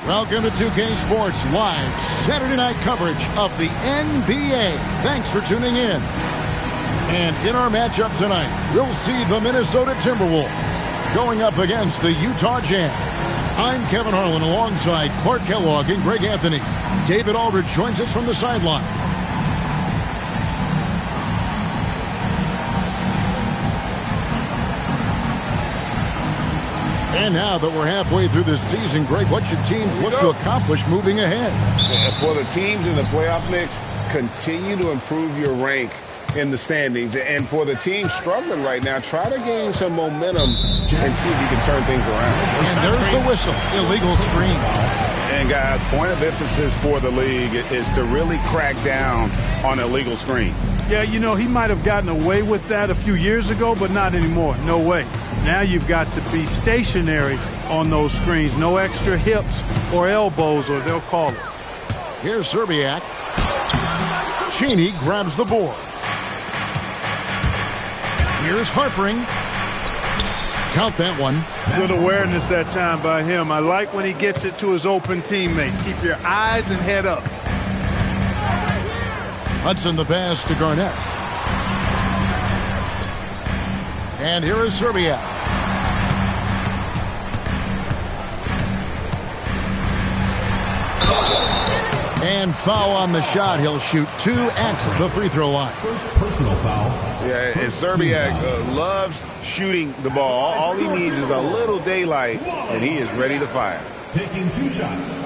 Welcome to 2K Sports Live Saturday night coverage of the NBA. Thanks for tuning in. And in our matchup tonight, we'll see the Minnesota Timberwolves going up against the Utah Jazz. I'm Kevin Harlan alongside Clark Kellogg and Greg Anthony. David Aldridge joins us from the sideline. And now that we're halfway through this season, Greg, what should teams look to accomplish moving ahead? For the teams in the playoff mix, continue to improve your rank in the standings. And for the team struggling right now, try to gain some momentum and see if you can turn things around. And there's the whistle. Illegal screen. And, guys, point of emphasis for the league is to really crack down on illegal screens. Yeah, you know, he might have gotten away with that a few years ago, but not anymore. No way. Now you've got to be stationary on those screens. No extra hips or elbows, or they'll call it. Here's Serbiak. Cheney grabs the board. Here's Harpering. Count that one. Good awareness that time by him. I like when he gets it to his open teammates. Keep your eyes and head up. Hudson the pass to Garnett. And here is Serbiak. And foul on the shot. He'll shoot 2 at the free throw line. First personal foul. Yeah, and Serbiak loves shooting the ball. All he needs is a little daylight, and he is ready to fire. Taking 2 shots.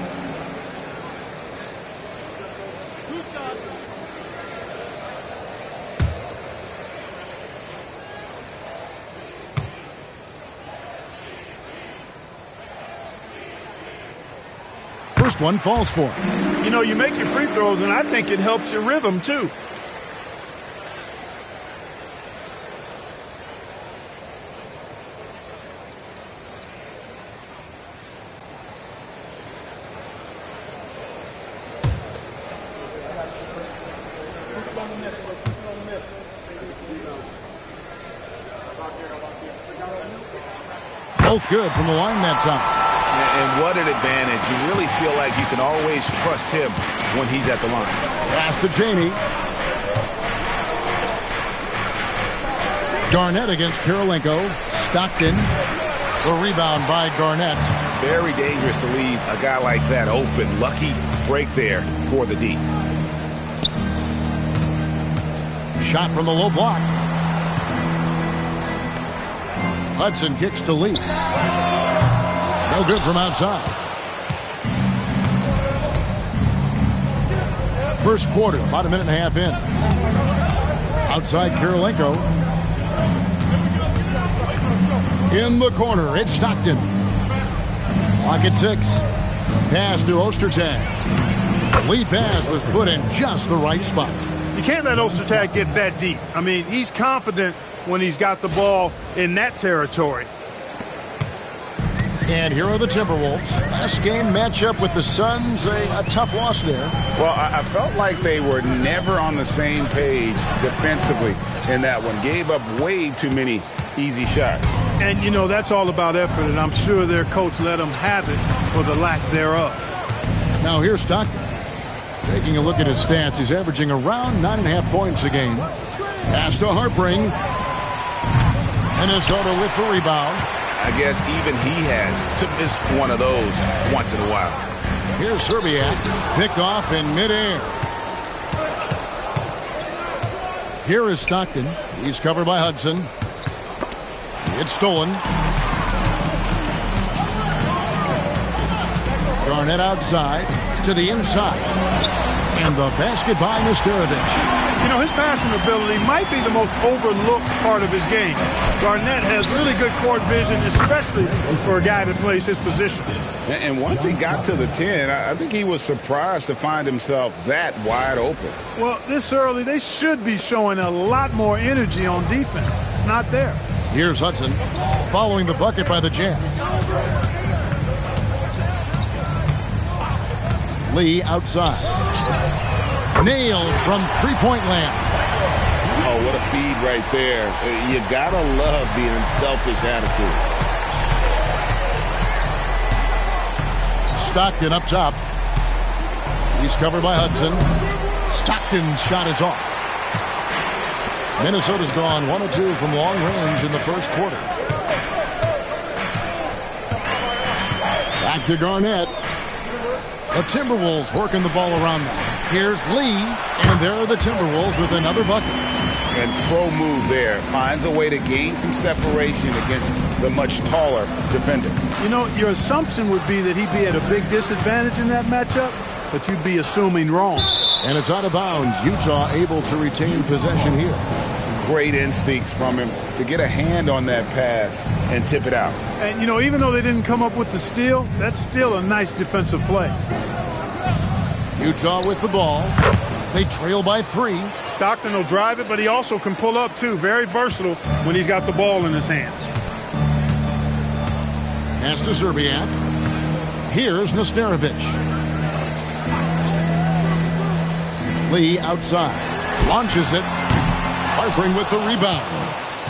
First one falls for him. You know, you make your free throws, and I think it helps your rhythm, too. Both good from the line that time. And what an advantage. You really feel like you can always trust him when he's at the line. Pass to Cheney. Garnett against Kirilenko. Stockton. The rebound by Garnett. Very dangerous to leave a guy like that open. Lucky break there for the D. Shot from the low block. Hudson kicks to Lee. No good from outside. First quarter, about a minute and a half in. Outside Kirilenko. In the corner, it's Stockton. Clock at 6. Pass to Ostertag. The lead pass was put in just the right spot. You can't let Ostertag get that deep. I mean, he's confident when he's got the ball in that territory. And here are the Timberwolves. Last game matchup with the Suns, a tough loss there. Well, I felt like they were never on the same page defensively in that one. Gave up way too many easy shots. And, you know, that's all about effort, and I'm sure their coach let them have it for the lack thereof. Now here's Stockton. Taking a look at his stats, he's averaging around 9.5 points a game. Pass to Harpering. Minnesota with the rebound. I guess even he has to miss one of those once in a while. Here's Serbiak. Picked off in midair. Here is Stockton. He's covered by Hudson. It's stolen. Garnett outside to the inside. And the basket by Nesterovic. You know, his passing ability might be the most overlooked part of his game. Garnett has really good court vision, especially for a guy that plays his position. And once he got to the 10, I think he was surprised to find himself that wide open. Well, this early, they should be showing a lot more energy on defense. It's not there. Here's Hudson following the bucket by the Jazz. Lee outside. Nailed from three-point land. Oh, what a feed right there. You gotta love the unselfish attitude. Stockton up top. He's covered by Hudson. Stockton's shot is off. Minnesota's gone 1 of 2 from long range in the first quarter. Back to Garnett. The Timberwolves working the ball around now. Here's Lee, and there are the Timberwolves with another bucket. And pro move there. Finds a way to gain some separation against the much taller defender. You know, your assumption would be that he'd be at a big disadvantage in that matchup, but you'd be assuming wrong. And it's out of bounds. Utah able to retain possession here. Great instincts from him to get a hand on that pass and tip it out. And, you know, even though they didn't come up with the steal, that's still a nice defensive play. Utah with the ball. They trail by 3. Stockton will drive it, but he also can pull up, too. Very versatile when he's got the ball in his hands. Pass to Serbiak. Here's Nesterovic. Lee outside. Launches it. Harpering with the rebound.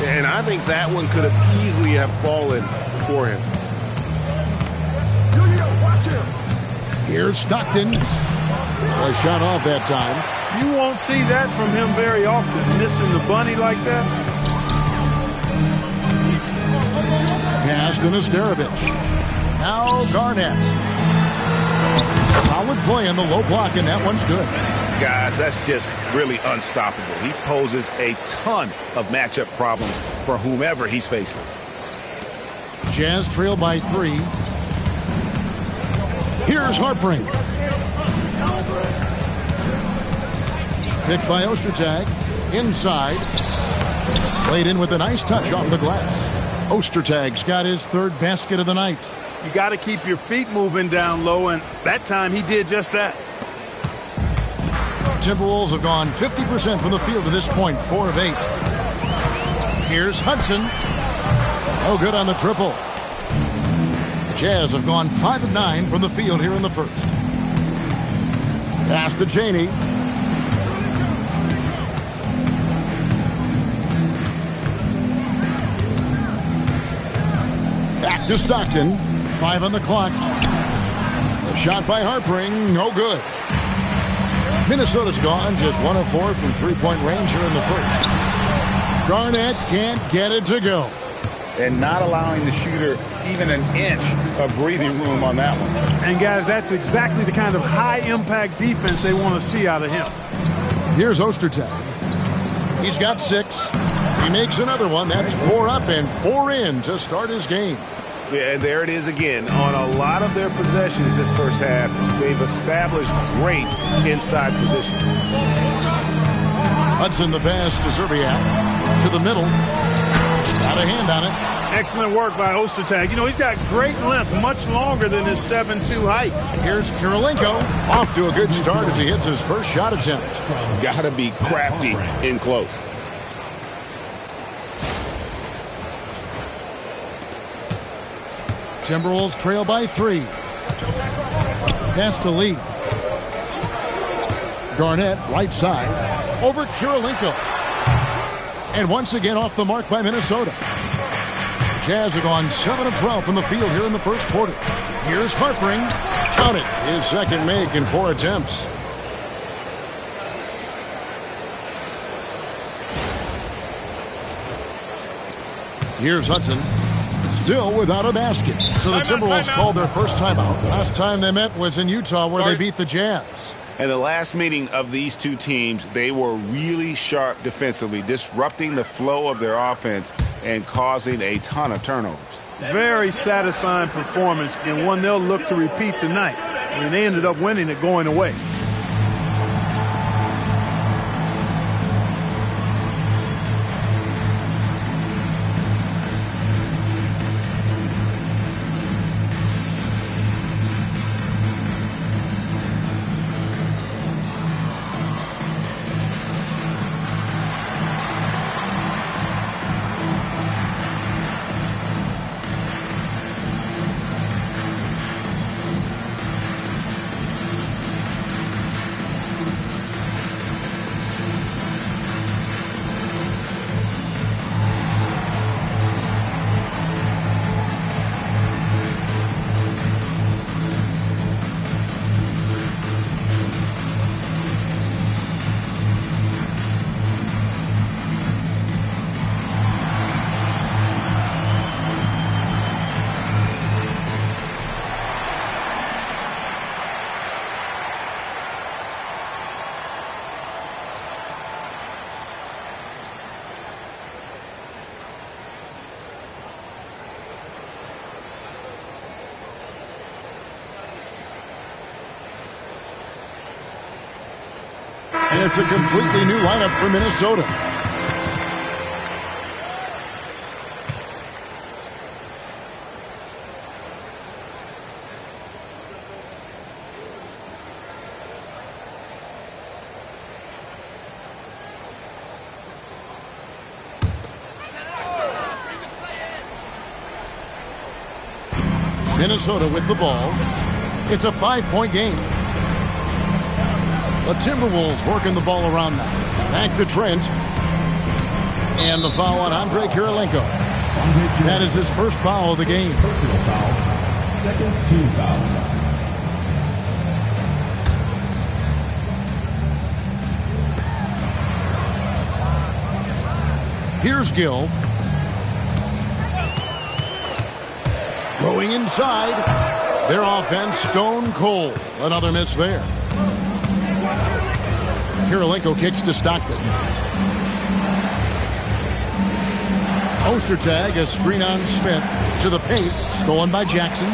And I think that one could have easily have fallen for him. Here's Stockton. A shot off that time. You won't see that from him very often, missing the bunny like that. Pass to Nesterovic. Now Garnett. Solid play in the low block, and that one's good. Guys, that's just really unstoppable. He poses a ton of matchup problems for whomever he's facing. Jazz trail by 3. Here's Harpering. Picked by Ostertag. Inside. Played in with a nice touch off the glass. Ostertag's got his 3rd basket of the night. You got to keep your feet moving down low, and that time he did just that. Timberwolves have gone 50% from the field to this point, 4 of 8. Here's Hudson. No good on the triple. The Jazz have gone 5 of 9 from the field here in the first. Pass to Chaney. Back to Stockton. 5 on the clock. The shot by Harpering, no good. Minnesota's gone just 1 of 4 from three-point range here in the first. Garnett can't get it to go. And not allowing the shooter even an inch of breathing room on that one. And, guys, that's exactly the kind of high-impact defense they want to see out of him. Here's Ostertag. He's got 6. He makes another one. That's 4 up and 4 in to start his game. Yeah, and there it is again. On a lot of their possessions this first half, they've established great inside position. Hudson the pass to Serbiak. To the middle. Got a hand on it. Excellent work by Ostertag. You know, he's got great length, much longer than his 7'2" height. Here's Kirilenko. Off to a good start as he hits his first shot attempt. Got to be crafty in close. Timberwolves trail by 3. Pass to Lee. Garnett, right side. Over Kirilenko. And once again off the mark by Minnesota. Jazz have gone 7 of 12 from the field here in the first quarter. Here's Harpering. Count it. His second make in 4 attempts. Here's Hudson. Still without a basket. So the Timberwolves called their first timeout. Last time they met was in Utah where they beat the Jazz. And the last meeting of these two teams, they were really sharp defensively, disrupting the flow of their offense and causing a ton of turnovers. Very satisfying performance, and one they'll look to repeat tonight. I mean, they ended up winning it going away. And it's a completely new lineup for Minnesota. Minnesota with the ball. It's a 5-point game. The Timberwolves working the ball around now. Back to Trent. And the foul on Andre Kirilenko. That is his first foul of the game. Personal foul. Second team foul. Here's Gill. Going inside. Their offense stone cold. Another miss there. Kirilenko kicks to Stockton. Ostertag, a screen on Smith to the paint. Stolen by Jackson.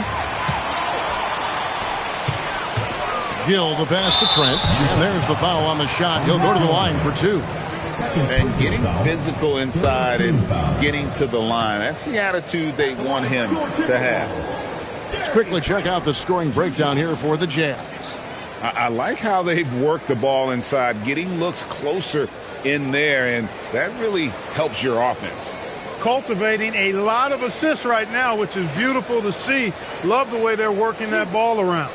Gill, the pass to Trent. And there's the foul on the shot. He'll go to the line for 2. And getting physical inside and getting to the line. That's the attitude they want him to have. Let's quickly check out the scoring breakdown here for the Jazz. I like how they've worked the ball inside, getting looks closer in there, and that really helps your offense. Cultivating a lot of assists right now, which is beautiful to see. Love the way they're working that ball around.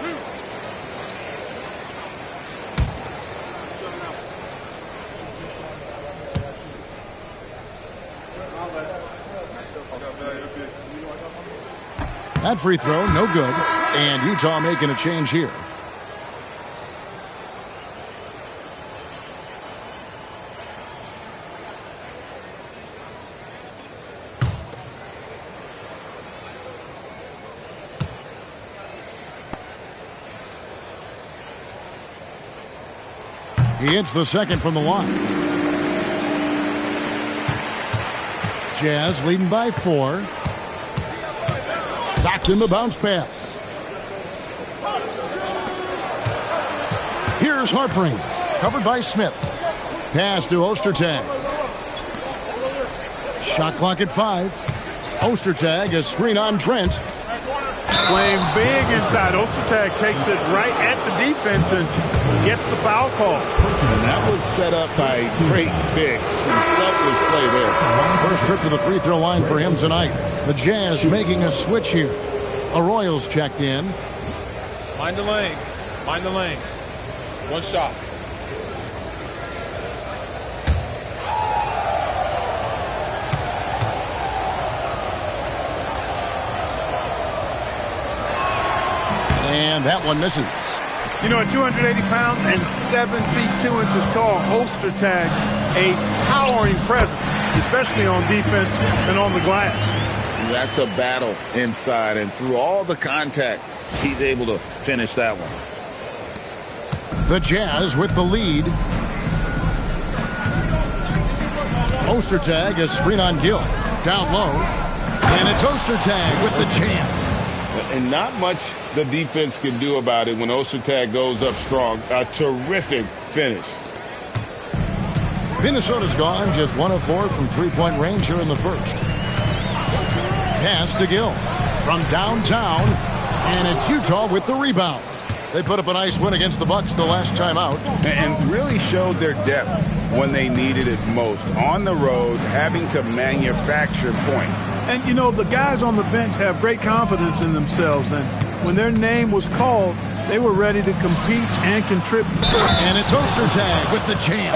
That free throw, no good. And Utah making a change here. He hits the second from the line. Jazz leading by 4. Stockton the bounce pass. Here's Harpring. Covered by Smith. Pass to Ostertag. Shot clock at 5. Ostertag, a screen on Trent. Playing big inside. Ostertag takes it right at the defense and gets the foul call. And that was set up by great picks. Some selfless play there. First trip to the free throw line for him tonight. The Jazz making a switch here. Arroyo's checked in. Mind the lanes. Mind the lanes. One shot. And that one misses. You know, at 280 pounds and 7 feet 2 inches tall, Ostertag, a towering presence, especially on defense and on the glass. That's a battle inside, and through all the contact, he's able to finish that one. The Jazz with the lead. Ostertag, a screen on Gill. Down low. And it's Ostertag with the jam. And not much the defense can do about it when Ostertag goes up strong. A terrific finish. Minnesota's gone just 1 of 4 from three-point range here in the first. Pass to Gill from downtown, and it's Utah with the rebound. They put up a nice win against the Bucks the last time out. And really showed their depth when they needed it most. On the road, having to manufacture points. And, you know, the guys on the bench have great confidence in themselves, and when their name was called, they were ready to compete and contribute. And it's Ostertag with the jam.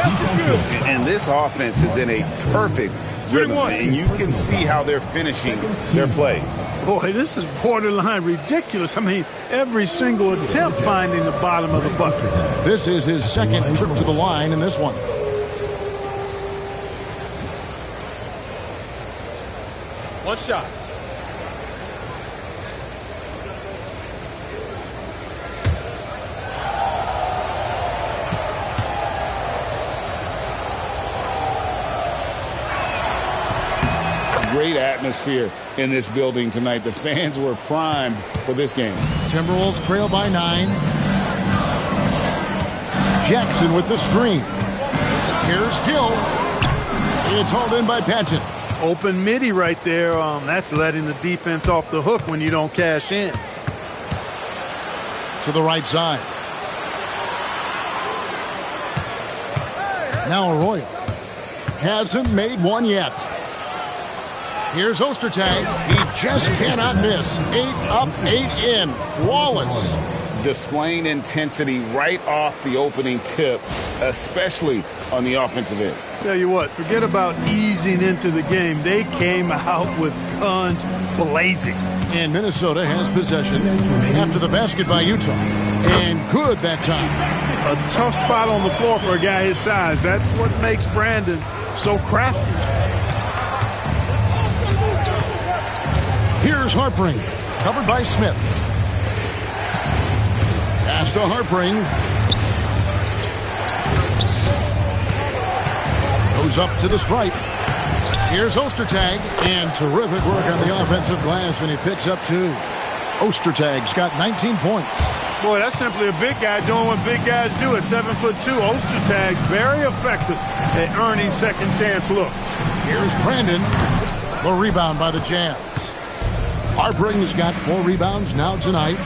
And this offense is in a perfect rhythm, and you can see how they're finishing their plays. Boy, this is borderline ridiculous. I mean, every single attempt finding the bottom of the bucket. This is his second trip to the line in this one. One shot. Great atmosphere in this building tonight. The fans were primed for this game. Timberwolves trail by 9. Jackson with the screen. Here's Gill. It's hauled in by Paget. Open midi right there. That's letting the defense off the hook when you don't cash in. To the right side. Now Arroyo. Hasn't made one yet. Here's Ostertag. He just cannot miss. 8 up, 8 in. Flawless. Displaying intensity right off the opening tip, especially on the offensive end. Tell you what, forget about easing into the game. They came out with guns blazing. And Minnesota has possession after the basket by Utah. And good that time. A tough spot on the floor for a guy his size. That's what makes Brandon so crafty. Here's Harpring, covered by Smith. Pass to Harpring. Goes up to the stripe. Here's Ostertag, and terrific work on the offensive glass, and he picks up 2. Ostertag's got 19 points. Boy, that's simply a big guy doing what big guys do at 7'2". Ostertag very effective at earning second chance looks. Here's Brandon. The rebound by the Jazz. Harpring's got 4 rebounds now tonight.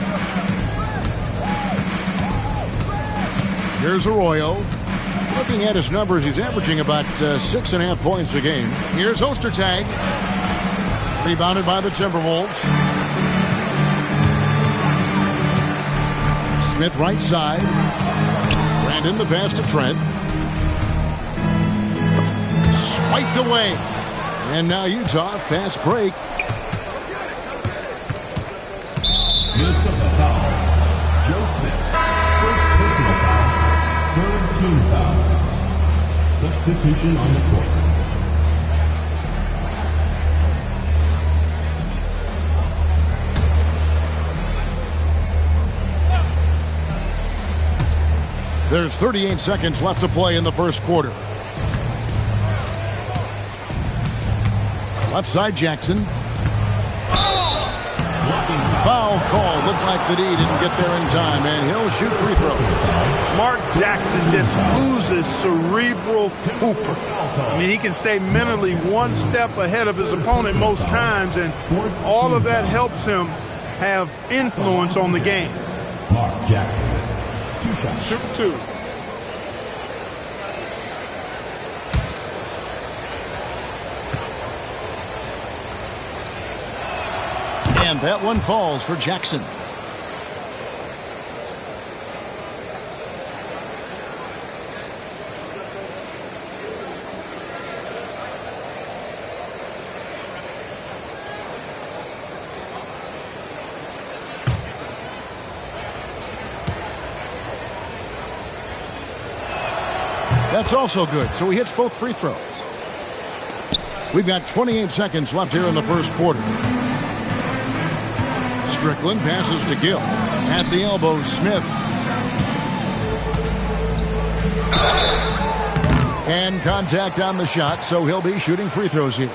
Here's Arroyo. Looking at his numbers, he's averaging about 6.5 points a game. Here's Ostertag. Rebounded by the Timberwolves. Smith right side. Brandon the pass to Trent. Swiped away. And now Utah, fast break. Minnesota foul. Joe Smith. First personal foul. Third team foul. Substitution on the court. There's 38 seconds left to play in the first quarter. Left side Jackson. Foul call. Looked like the D didn't get there in time, and he'll shoot free throws. Mark Jackson just oozes cerebral hooper. I mean, he can stay mentally one step ahead of his opponent most times, and all of that helps him have influence on the game. Mark Jackson. 2 shots. Shoot 2. And that one falls for Jackson. That's also good, so he hits both free throws. We've got 28 seconds left here in the first quarter. Strickland passes to Gill. At the elbow, Smith. And contact on the shot, so he'll be shooting free throws here.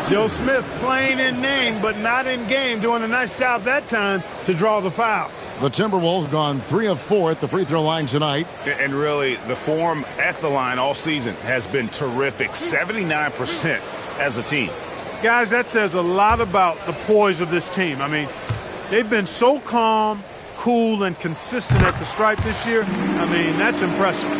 Joe Smith playing in name but not in game, doing a nice job that time to draw the foul. The Timberwolves gone 3 of 4 at the free throw line tonight. And really, the form at the line all season has been terrific. 79% as a team. Guys, that says a lot about the poise of this team. I mean, they've been so calm, cool, and consistent at the stripe this year. I mean, that's impressive.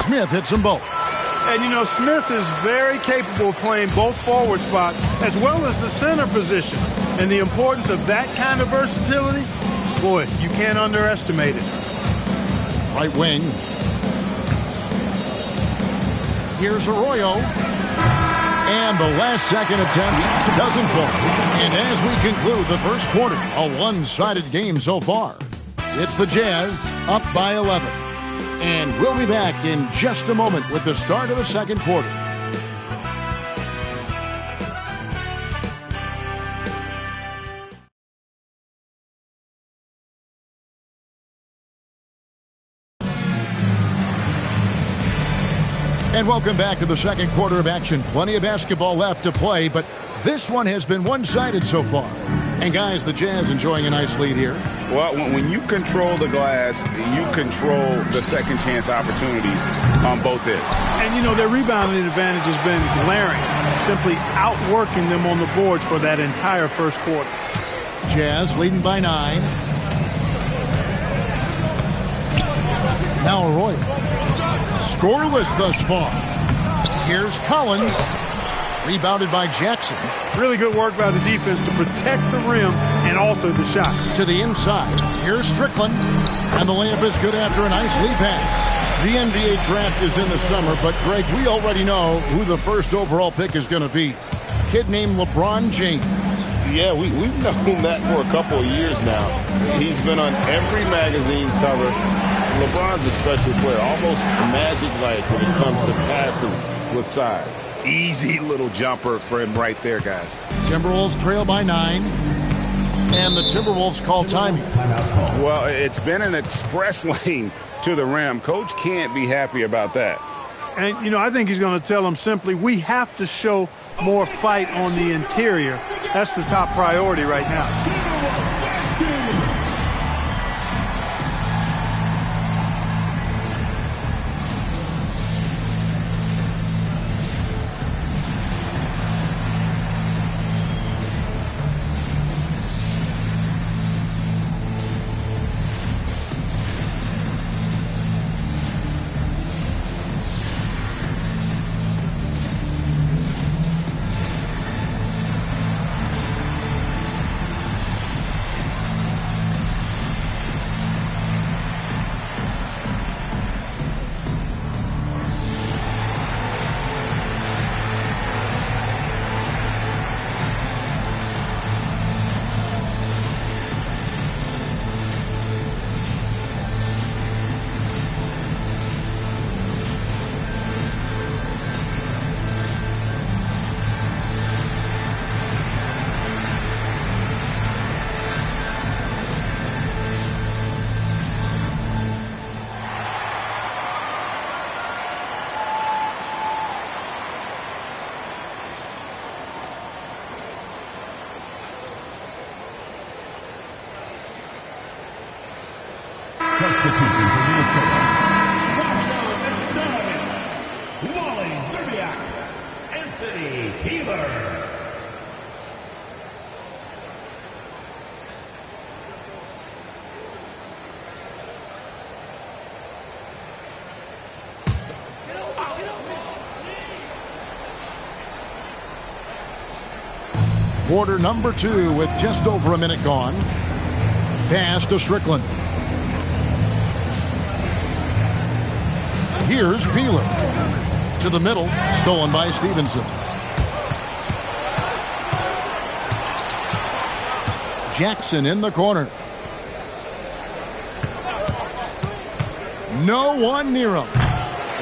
Smith hits them both. And, you know, Smith is very capable of playing both forward spots as well as the center position. And the importance of that kind of versatility, boy, you can't underestimate it. Right wing. Here's Arroyo. And the last second attempt doesn't fall. And as we conclude the first quarter, a one-sided game so far. It's the Jazz up by 11. And we'll be back in just a moment with the start of the second quarter. And welcome back to the second quarter of action. Plenty of basketball left to play, but this one has been one-sided so far. And guys, the Jazz enjoying a nice lead here. Well, when you control the glass, you control the second chance opportunities on both ends. And, you know, their rebounding advantage has been glaring, simply outworking them on the boards for that entire first quarter. Jazz leading by 9. Now Arroyo. Scoreless thus far. Here's Collins. Rebounded by Jackson. Really good work by the defense to protect the rim and alter the shot. To the inside. Here's Strickland. And the layup is good after a nice lead pass. The NBA draft is in the summer, but Greg, we already know who the first overall pick is going to be. A kid named LeBron James. Yeah, we've known that for a couple of years now. He's been on every magazine cover. LeBron's a special player, almost magic-like when it comes to passing with size. Easy little jumper for him right there, guys. Timberwolves trail by 9. And the Timberwolves call timing. Well, it's been an express lane to the rim. Coach can't be happy about that. And, you know, I think he's going to tell them simply, we have to show more fight on the interior. That's the top priority right now. Quarter number 2 with just over a minute gone. Pass to Strickland. Here's Peeler. To the middle. Stolen by Stevenson. Jackson in the corner. No one near him.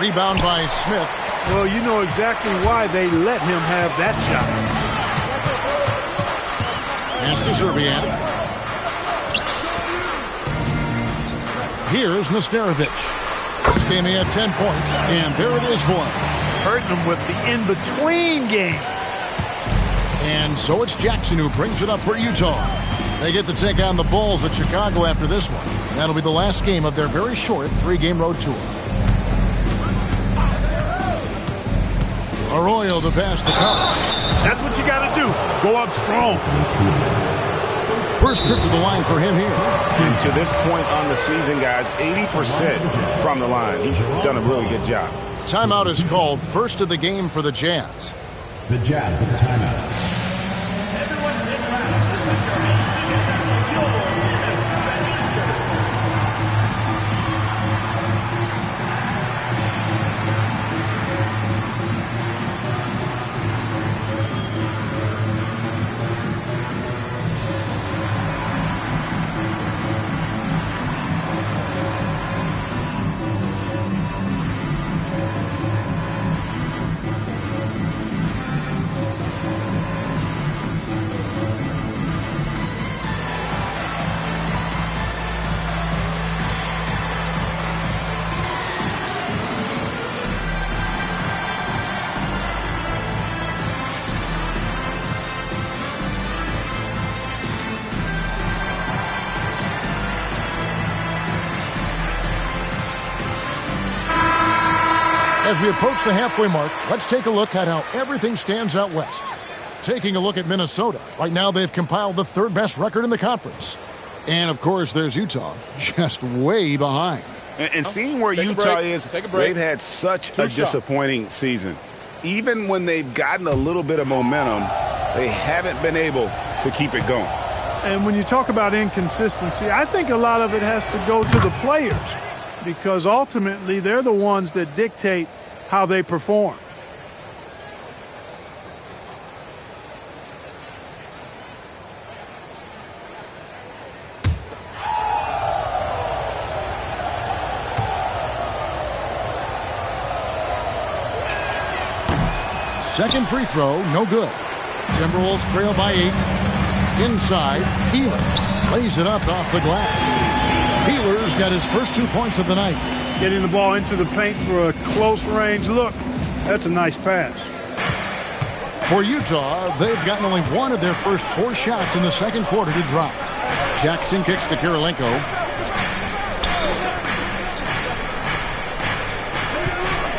Rebound by Smith. Well, you know exactly why they let him have that shot. Pass to Serbiak. Here's Nesterovic. This game he had 10 points, and there it is for him. Hurting him with the in-between game. And so it's Jackson who brings it up for Utah. They get to take on the Bulls at Chicago after this one. That'll be the last game of their very short 3-game road tour. Arroyo the pass to Collins. That's what you got to do. Go up strong. First trip to the line for him here. And to this point on the season, guys, 80% from the line. He's done a really good job. Timeout is called. First of the game for the Jazz. The Jazz with the timeout. As we approach the halfway mark, let's take a look at how everything stands out west. Taking a look at Minnesota. Right now, they've compiled the third best record in the conference. And, of course, there's Utah, just way behind. And seeing where Utah is, they've had such a disappointing season. Even when they've gotten a little bit of momentum, they haven't been able to keep it going. And when you talk about inconsistency, I think a lot of it has to go to the players because ultimately they're the ones that dictate how they perform. Second free throw, no good. Timberwolves trail by 8. Inside, Peeler lays it up off the glass. Peeler's got his first 2 points of the night. Getting the ball into the paint for a close range look. That's a nice pass. For Utah, they've gotten only one of their first 4 shots in the second quarter to drop. Jackson kicks to Kirilenko.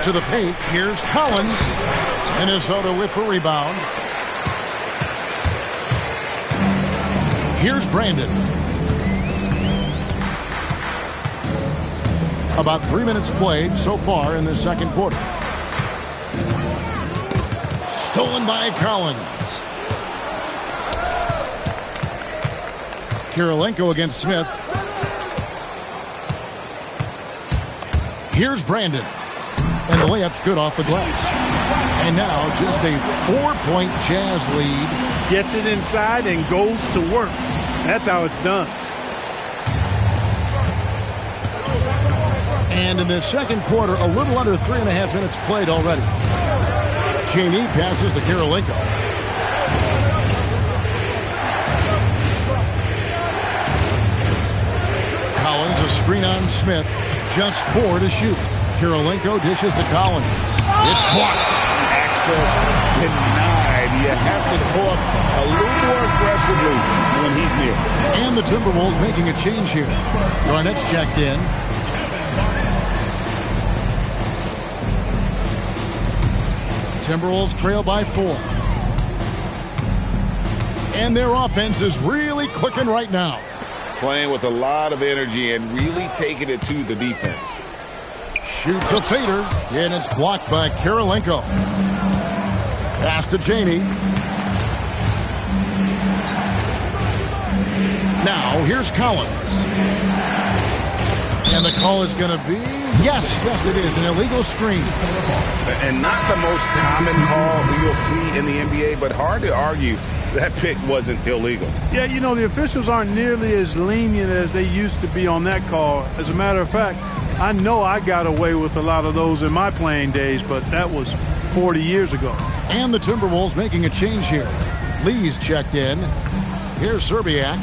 To the paint, here's Collins. Minnesota with the rebound. Here's Brandon. About 3 minutes played so far in the second quarter. Stolen by Collins. Kirilenko against Smith. Here's Brandon. And the layup's good off the glass. And now just a 4-point Jazz lead. Gets it inside and goes to work. That's how it's done. And in the second quarter, a little under 3.5 minutes played already. Cheney passes to Kirilenko. Collins, a screen on Smith. Just 4 to shoot. Kirilenko dishes to Collins. It's blocked. Access denied. You have to go up a little more aggressively when he's near. And the Timberwolves making a change here. Garnett's checked in. Timberwolves trail by 4. And their offense is really clicking right now. Playing with a lot of energy and really taking it to the defense. Shoots a fader, and it's blocked by Kirilenko. Pass to Cheney. Now, here's Collins. And the call is going to be, yes, it is, an illegal screen. And not the most common call you'll see in the NBA, but hard to argue that pick wasn't illegal. Yeah, you know, the officials aren't nearly as lenient as they used to be on that call. As a matter of fact, I know I got away with a lot of those in my playing days, but that was 40 years ago. And the Timberwolves making a change here. Lee's checked in. Here's Serbiak.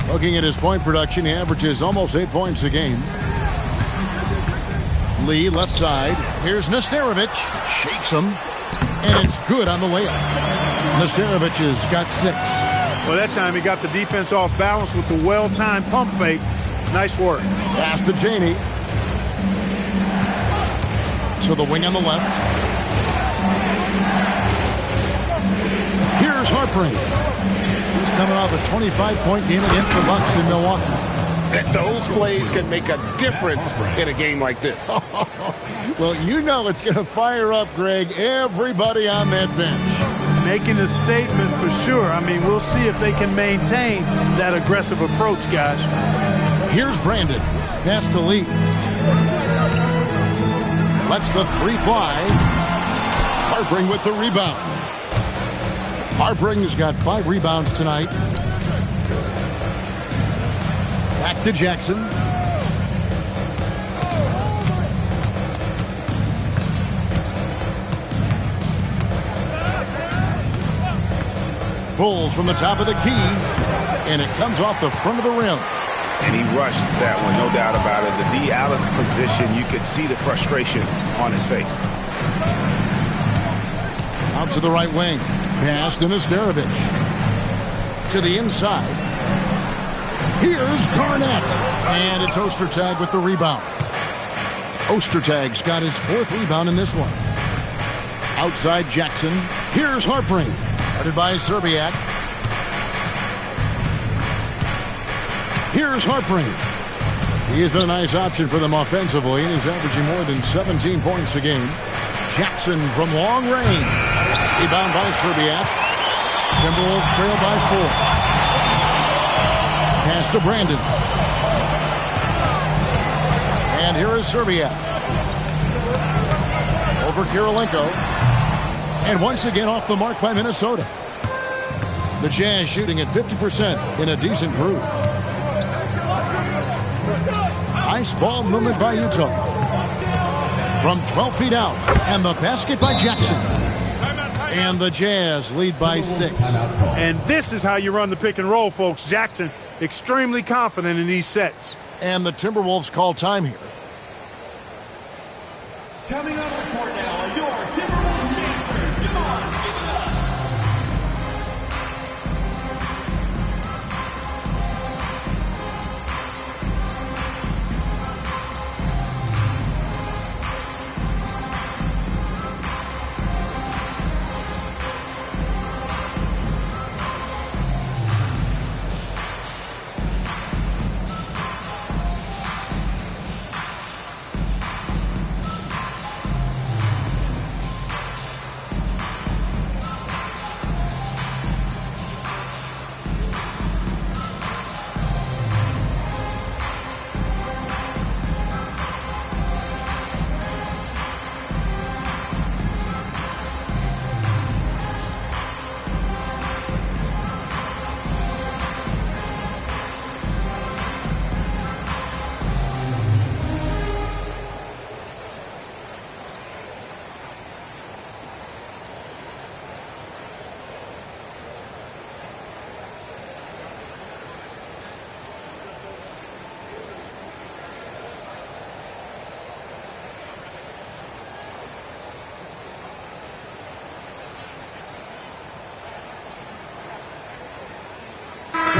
Looking at his point production, he averages almost 8 points a game. Lee, left side. Here's Nesterovic. Shakes him. And it's good on the layup. Nesterovic has got 6. Well, that time he got the defense off balance with the well-timed pump fake. Nice work. Pass to Cheney. To the wing on the left. Here's Harpring. He's coming off a 25-point game against the Bucks in Milwaukee. Those plays can make a difference in a game like this. Well, you know it's going to fire up, Greg, everybody on that bench. Making a statement for sure. I mean, we'll see if they can maintain that aggressive approach, guys. Here's Brandon. Pass to Lee. Lets the 3 fly. Harpring with the rebound. Harpring's got 5 rebounds tonight. Back to Jackson. Pulls from the top of the key. And it comes off the front of the rim. And he rushed that one, no doubt about it. The D out of position, you could see the frustration on his face. Out to the right wing. Pass to Nesterovic. To the inside. Here's Garnett. And a toaster tag with the rebound. Ostertag's got his 4th rebound in this one. Outside Jackson. Here's Harpring. Guarded by Serbiak. Here's Harpring. He has been a nice option for them offensively and is averaging more than 17 points a game. Jackson from long range. Rebound by Serbiak. Timberwolves trail by 4. Pass to Brandon. And here is Serbiak. Over Kirilenko. And once again off the mark by Minnesota. The Jazz shooting at 50% in a decent groove. Nice ball movement by Utah. From 12 feet out. And the basket by Jackson. And the Jazz lead by 6. And this is how you run the pick and roll, folks. Jackson extremely confident in these sets. And the Timberwolves call time here. Coming up for now are your Timberwolves dancers. Come on, give it up.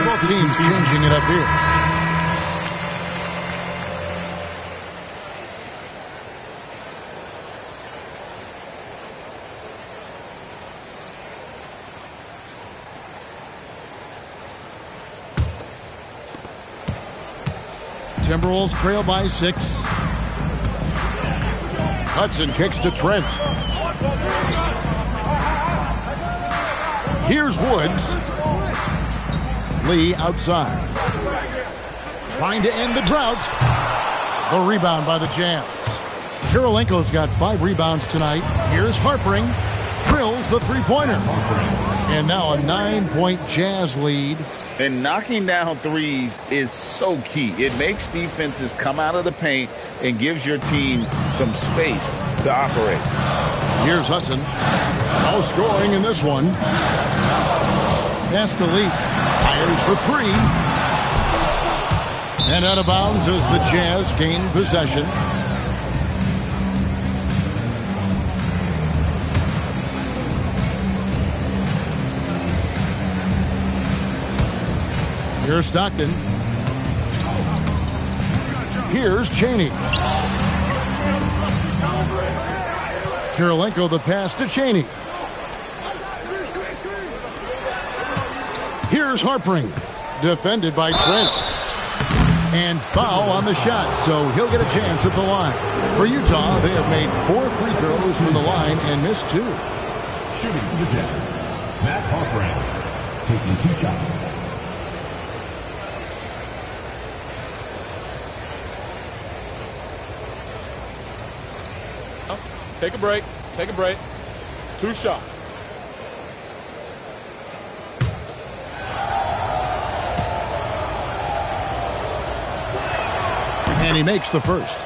Both teams changing it up here. Timberwolves trail by 6. Hudson kicks to Trent. Here's Woods. Lee outside. Trying to end the drought. The rebound by the Jazz. Kirilenko's got 5 rebounds tonight. Here's Harpring. Drills the three-pointer. And now a 9-point Jazz lead. And knocking down threes is so key. It makes defenses come out of the paint and gives your team some space to operate. Here's Hudson. No scoring in this one. Pass to Lee. Fires for 3. And out of bounds as the Jazz gain possession. Here's Stockton. Here's Chaney. Kirilenko the pass to Chaney. Here's Harpring. Defended by Trent. And foul on the shot, so he'll get a chance at the line. For Utah, they have made 4 free throws from the line and missed 2. Shooting for the Jazz, Matt Harpring, taking 2 shots. Take a break. Take a break. 2 shots. And he makes the first.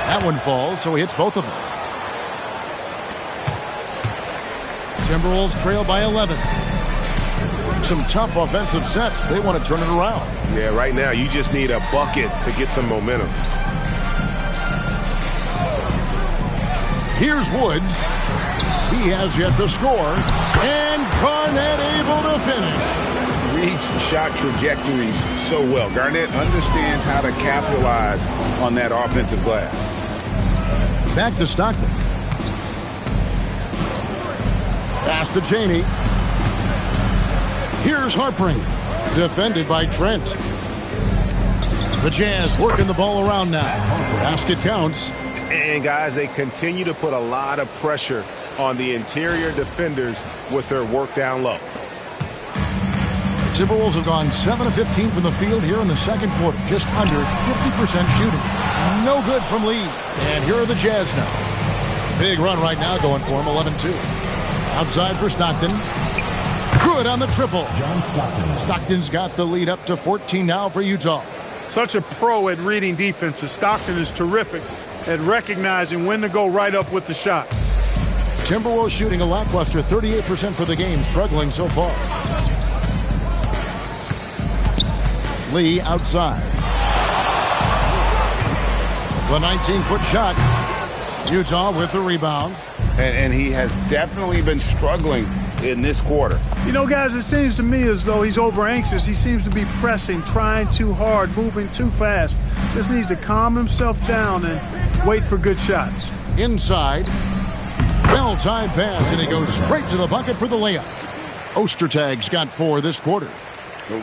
That one falls, so he hits both of them. Timberwolves trail by 11. some tough offensive sets. They want to turn it around. Yeah, right now you just need a bucket to get some momentum. Here's Woods. He has yet to score. And Garnett able to finish. Reads shot trajectories so well. Garnett understands how to capitalize on that offensive glass. Back to Stockton. Pass to Cheney. Here's Harpring. Defended by Trent. The Jazz working the ball around now. Basket counts. And guys, they continue to put a lot of pressure on the interior defenders with their work down low. The Timberwolves have gone 7 of 15 from the field here in the second quarter. Just under 50% shooting. No good from Lee. And here are the Jazz now. Big run right now going for him, 11-2. Outside for Stockton. Good on the triple. John Stockton. Stockton's got the lead up to 14 now for Utah. Such a pro at reading defenses. Stockton is terrific at recognizing when to go right up with the shot. Timberwolves shooting a lackluster 38% for the game, struggling so far. Lee outside. The 19-foot shot. Utah with the rebound. And he has definitely been struggling in this quarter. You know, guys, it seems to me as though he's over anxious. He seems to be pressing, trying too hard, moving too fast. Just needs to calm himself down and wait for good shots. Inside. Well-timed pass, and he goes straight to the bucket for the layup. Ostertag's got 4 this quarter.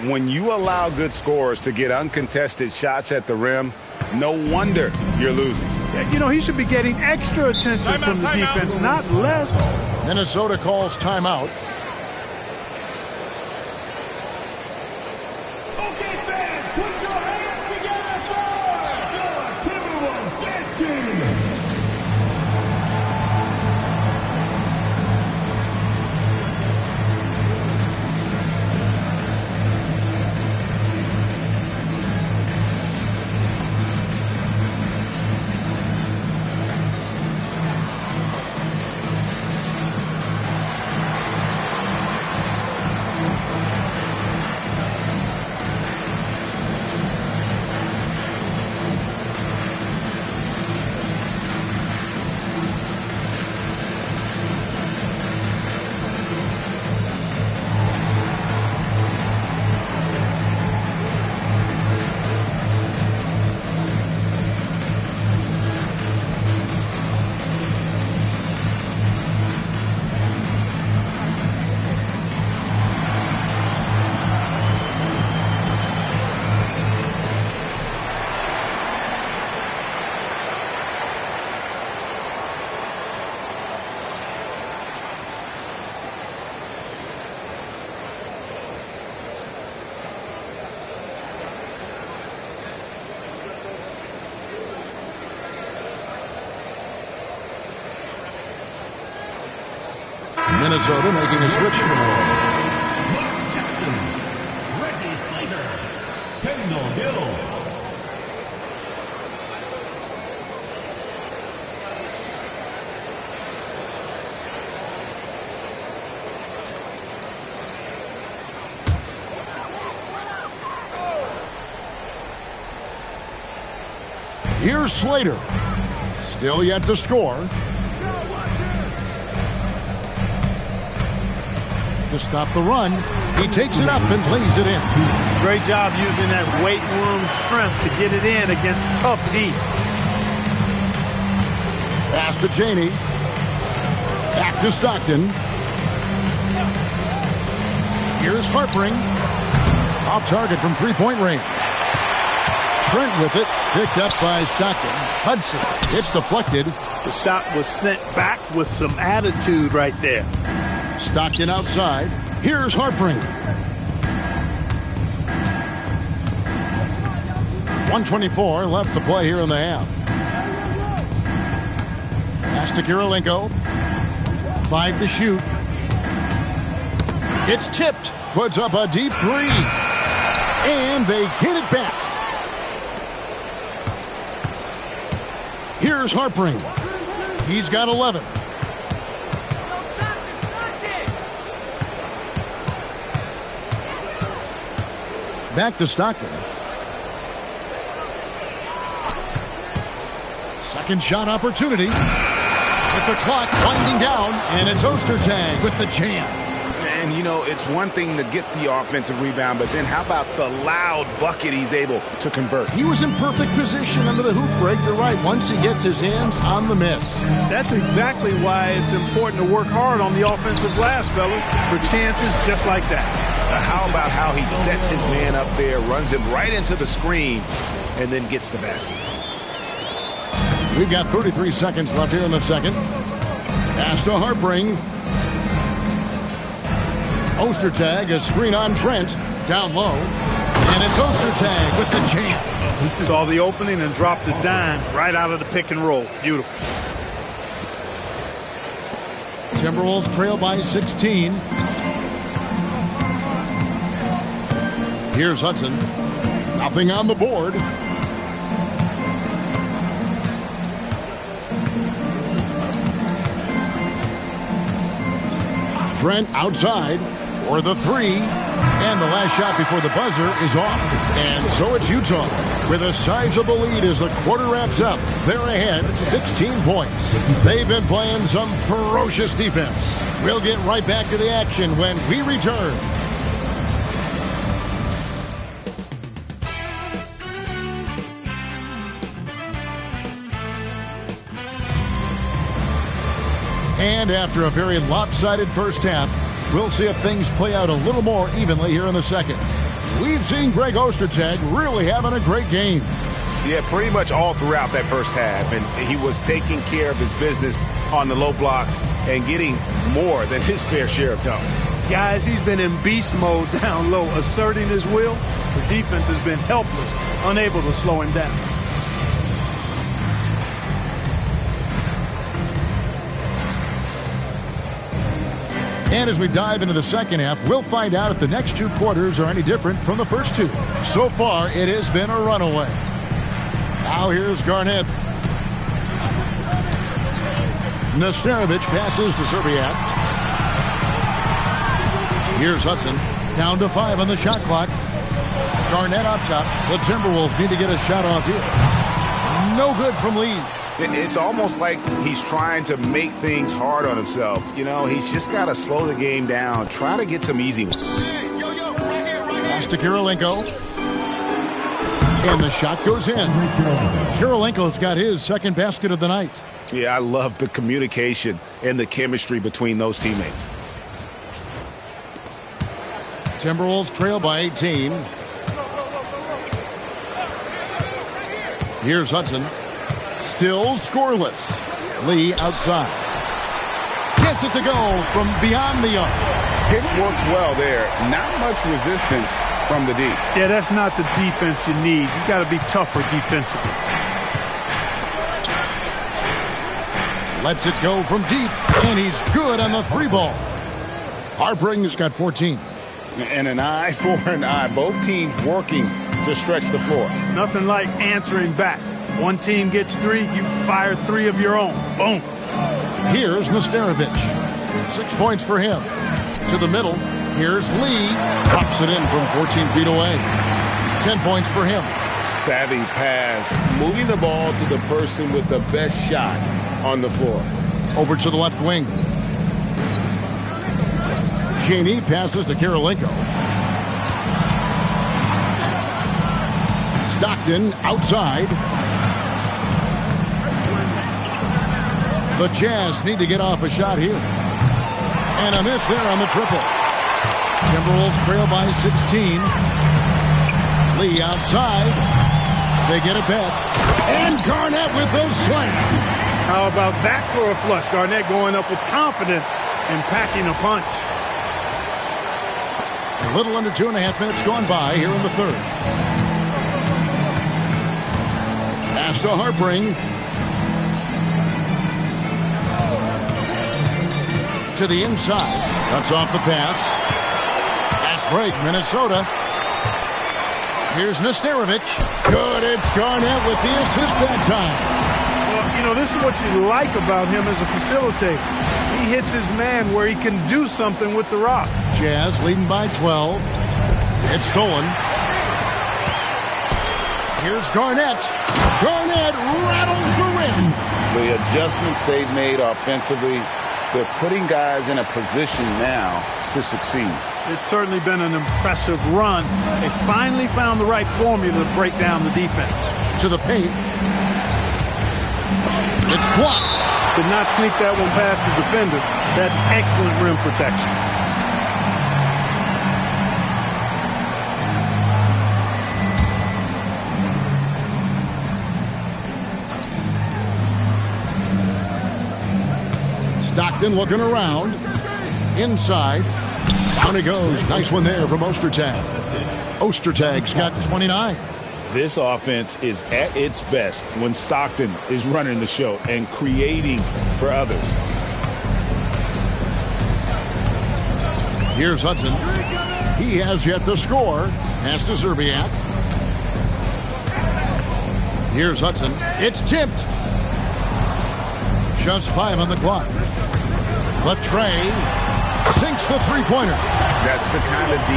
When you allow good scorers to get uncontested shots at the rim, no wonder you're losing. You know, he should be getting extra attention from the defense, not less. Minnesota calls timeout. Okay, fans, put your hands together for your Timberwolves dance team. Minnesota making a switch. Mark Jackson, Reggie Slater, Kendall Gill. Here's Slater. Still yet to score. To stop the run, he takes it up and lays it in. Great job using that weight room strength to get it in against tough D. Pass to Cheney. Back to Stockton. Here's Harpring. Off target from three-point range. Trent with it. Picked up by Stockton. Hudson. It's deflected. The shot was sent back with some attitude right there. Stockton outside. Here's Harpring. 1:24 left to play here in the half. Pass to Kirilenko. 5 to shoot. It's tipped. Puts up a deep 3. And they get it back. Here's Harpring. He's got 11. Back to Stockton. Second shot opportunity. With the clock winding down, and it's Ostertag with the jam. And, you know, it's one thing to get the offensive rebound, but then how about the loud bucket he's able to convert? He was in perfect position under the hoop break. You're right. Once he gets his hands on the miss. That's exactly why it's important to work hard on the offensive glass, fellas, for chances just like that. How about how he sets his man up there, runs him right into the screen, and then gets the basket? We've got 33 seconds left here in the second. Pass to Harpring. Ostertag, a screen on Trent. Down low. And it's Ostertag with the jam. Saw the opening and dropped a dime right out of the pick and roll. Beautiful. Timberwolves trail by 16. Here's Hudson. Nothing on the board. Trent outside for the three. And the last shot before the buzzer is off. And so it's Utah with a sizable lead as the quarter wraps up. They're ahead 16 points. They've been playing some ferocious defense. We'll get right back to the action when we return. And after a very lopsided first half, we'll see if things play out a little more evenly here in the second. We've seen Greg Ostertag really having a great game. Yeah, pretty much all throughout that first half. And he was taking care of his business on the low blocks and getting more than his fair share of dunks. Guys, he's been in beast mode down low, asserting his will. The defense has been helpless, unable to slow him down. And as we dive into the second half, we'll find out if the next two quarters are any different from the first two. So far, it has been a runaway. Now here's Garnett. Nesterovic passes to Serbiak. Here's Hudson. Down to 5 on the shot clock. Garnett up top. The Timberwolves need to get a shot off here. No good from Lee. It's almost like he's trying to make things hard on himself. You know, he's just got to slow the game down, try to get some easy ones. Pass to Kirilenko. And the shot goes in. Kirilenko's got his second basket of the night. Yeah, I love the communication and the chemistry between those teammates. Timberwolves trail by 18. Here's Hudson. Still scoreless. Lee outside. Gets it to go from beyond the arc. It works well there. Not much resistance from the D. Yeah, that's not the defense you need. You got to be tougher defensively. Lets it go from deep, and he's good on the three ball. Harpring's got 14. And an eye for an eye. Both teams working to stretch the floor. Nothing like answering back. One team gets 3, you fire 3 of your own. Boom. Here's Nesterovic. 6 points for him. To the middle. Here's Lee. Pops it in from 14 feet away. 10 points for him. Savvy pass. Moving the ball to the person with the best shot on the floor. Over to the left wing. Cheney passes to Kirilenko. Stockton outside. The Jazz need to get off a shot here. And a miss there on the triple. Timberwolves trail by 16. Lee outside. They get it back. And Garnett with the slam. How about that for a flush? Garnett going up with confidence and packing a punch. A little under 2.5 minutes gone by here in the third. Pass to Harpring. To the inside. Cuts off the pass. Fast break, Minnesota. Here's Nesterovic. Good, it's Garnett with the assist that time. Well, you know, this is what you like about him as a facilitator. He hits his man where he can do something with the rock. Jazz leading by 12. It's stolen. Here's Garnett. Garnett rattles the rim. The adjustments they've made offensively, they're putting guys in a position now to succeed. It's certainly been an impressive run. They finally found the right formula to break down the defense. To the paint. It's blocked. Did not sneak that one past the defender. That's excellent rim protection. Stockton looking around. Inside. Down he goes. Nice one there from Ostertag. Ostertag's got 29. This offense is at its best when Stockton is running the show and creating for others. Here's Hudson. He has yet to score. Pass to Zerbiak. Here's Hudson. It's tipped. Just 5 on the clock. But Trey sinks the three-pointer. That's the kind of D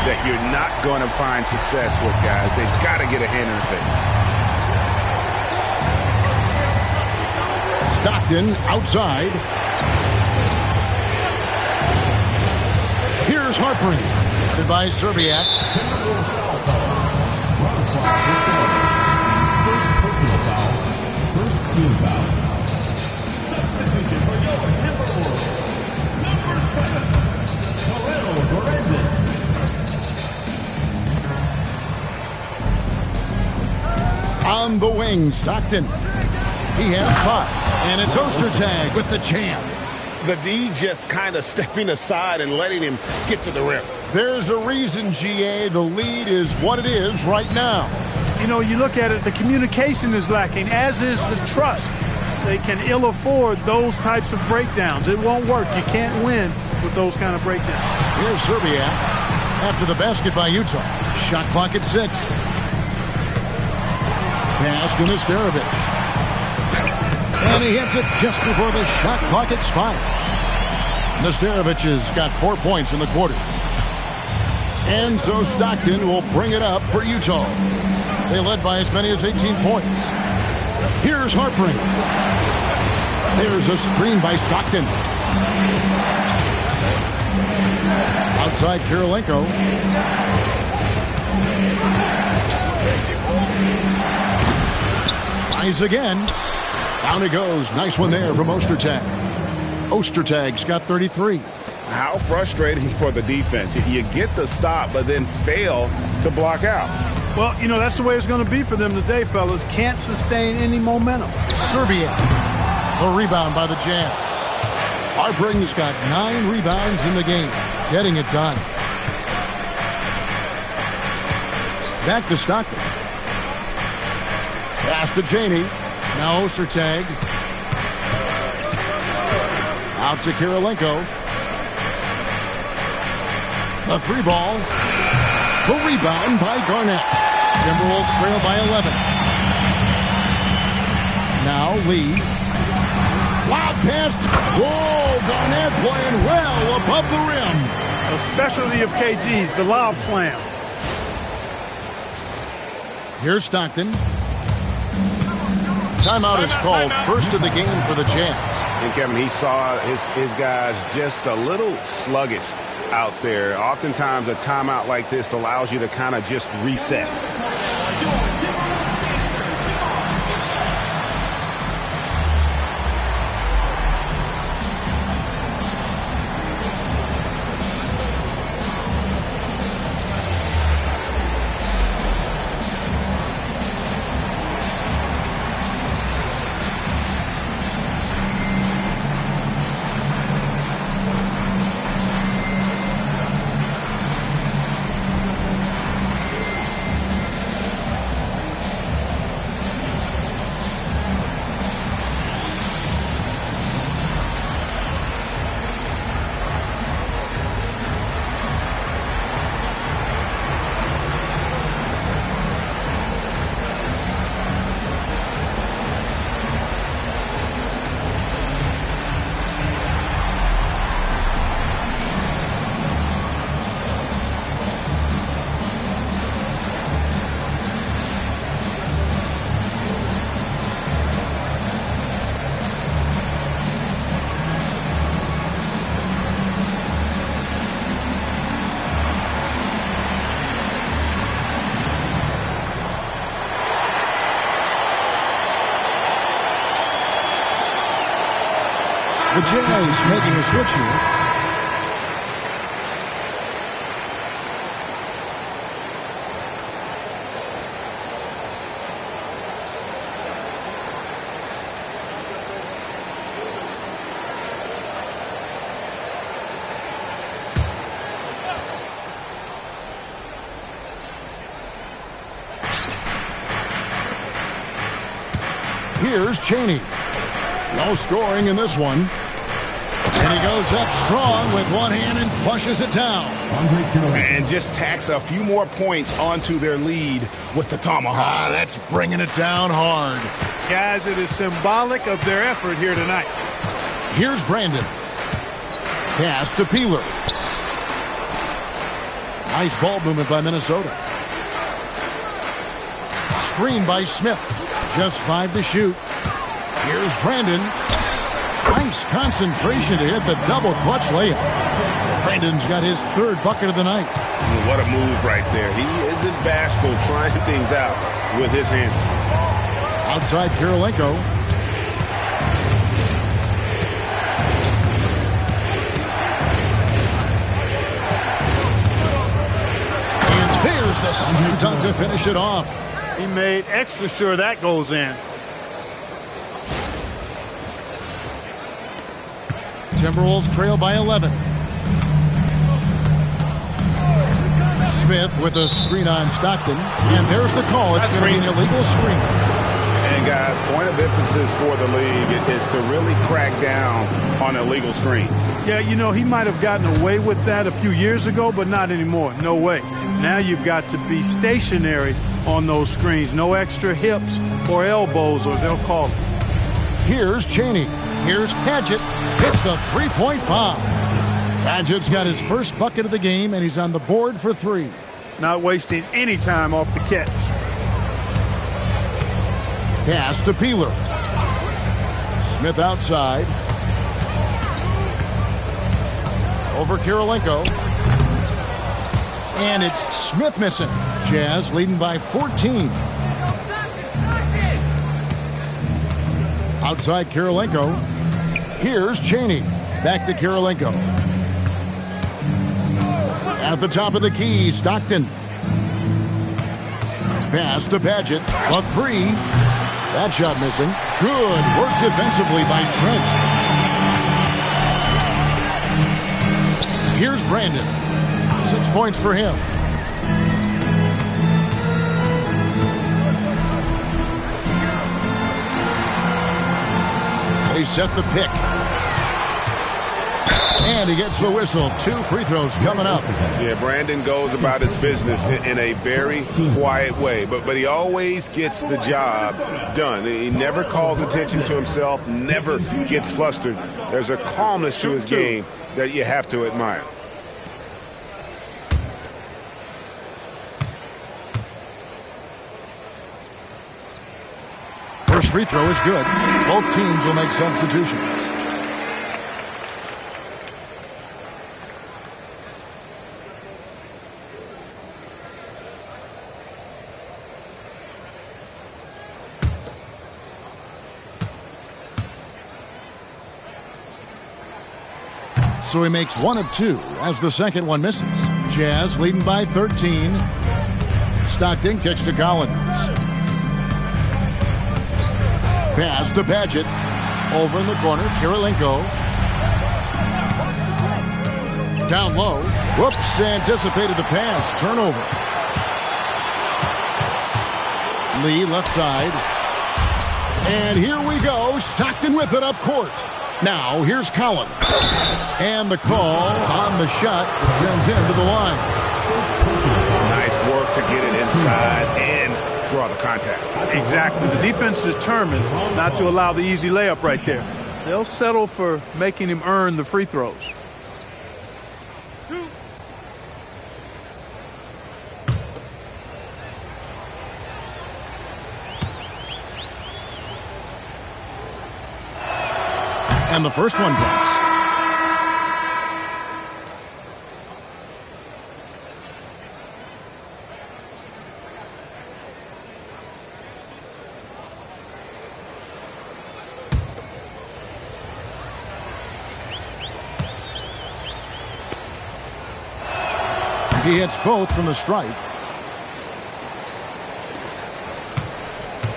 that you're not going to find success with, guys. They've got to get a hand in the face. Stockton outside. Here's Harpering. Guarded by Zerbiak. Timberwolves foul call. Run clock disconnected. First personal foul. First team foul. Substitution for your Timberwolves. Number 7, Terrell Brandon. On the wing, Stockton. He has 5. And it's Ostertag with the jam. The D just kind of stepping aside and letting him get to the rim. There's a reason, GA, the lead is what it is right now. You know, you look at it, the communication is lacking, as is the trust. They can ill afford those types of breakdowns. It won't work. You can't win with those kind of breakdowns. Here's Zerbiak after the basket by Utah. Shot clock at 6. Pass to Nesterovic. And he hits it just before the shot clock expires. Nesterovic has got 4 points in the quarter. And so Stockton will bring it up for Utah. They led by as many as 18 points. Here's Harpering. There's a screen by Stockton. Outside Kirilenko. Tries again. Down he goes. Nice one there from Ostertag. Ostertag's got 33. How frustrating for the defense. You get the stop, but then fail to block out. Well, you know, that's the way it's going to be for them today, fellas. Can't sustain any momentum. Zerbiak. The rebound by the Jazz. Harpering's got 9 rebounds in the game. Getting it done. Back to Stockton. Pass to Janey. Now Ostertag. Out to Kirilenko. The 3 ball. The rebound by Garnett. Timberwolves trail by 11. Now Lee. Lob pass. Whoa, Garnett playing well above the rim. A specialty of KG's, the lob slam. Here's Stockton. Timeout is called. First of the game for the Jazz. And Kevin, he saw his guys just a little sluggish out there. Oftentimes a timeout like this allows you to kind of just reset. The Jazz making a switch here. Here's Cheney. No scoring in this one. And he goes up strong with one hand and flushes it down. And just tacks a few more points onto their lead with the tomahawk. That's bringing it down hard. Guys, it is symbolic of their effort here tonight. Here's Brandon. Pass to Peeler. Nice ball movement by Minnesota. Screen by Smith. Just 5 to shoot. Here's Brandon. Nice concentration to hit the double clutch layup. Brandon's got his 3rd bucket of the night. What a move right there. He isn't bashful trying things out with his hand. Outside Kirilenko. And there's the slam dunk to finish it off. He made extra sure that goes in. Timberwolves trail by 11. Smith with a screen on Stockton. And there's the call. It's going to be an illegal screen. And guys, point of emphasis for the league is to really crack down on illegal screens. Yeah, you know, he might have gotten away with that a few years ago, but not anymore. No way. Now you've got to be stationary on those screens. No extra hips or elbows, or they'll call it. Here's Cheney. Here's Padgett. Hits the three-point bomb. Padgett's got his first bucket of the game, and he's on the board for 3. Not wasting any time off the catch. Pass to Peeler. Smith outside. Over Kirilenko. And it's Smith missing. Jazz leading by 14. Outside Kirilenko. Here's Cheney. Back to Kirilenko. At the top of the key, Stockton. Pass to Padgett. A 3. That shot missing. Good work defensively by Trent. Here's Brandon. 6 points for him. They set the pick. And he gets the whistle. 2 free throws coming up. Yeah, Brandon goes about his business in a very quiet way, but he always gets the job done. He never calls attention to himself, never gets flustered. There's a calmness to his game that you have to admire. First free throw is good. Both teams will make substitutions. So he makes 1 of 2 as the second one misses. Jazz leading by 13. Stockton kicks to Collins. Pass to Padgett. Over in the corner, Kirilenko. Down low. Whoops, anticipated the pass. Turnover. Lee left side. And here we go. Stockton with it up court. Now, here's Collins. And the call on the shot that sends him to the line. Nice work to get it inside and draw the contact. Exactly. The defense determined not to allow the easy layup right there. They'll settle for making him earn the free throws. And the first one drops. He hits both from the stripe.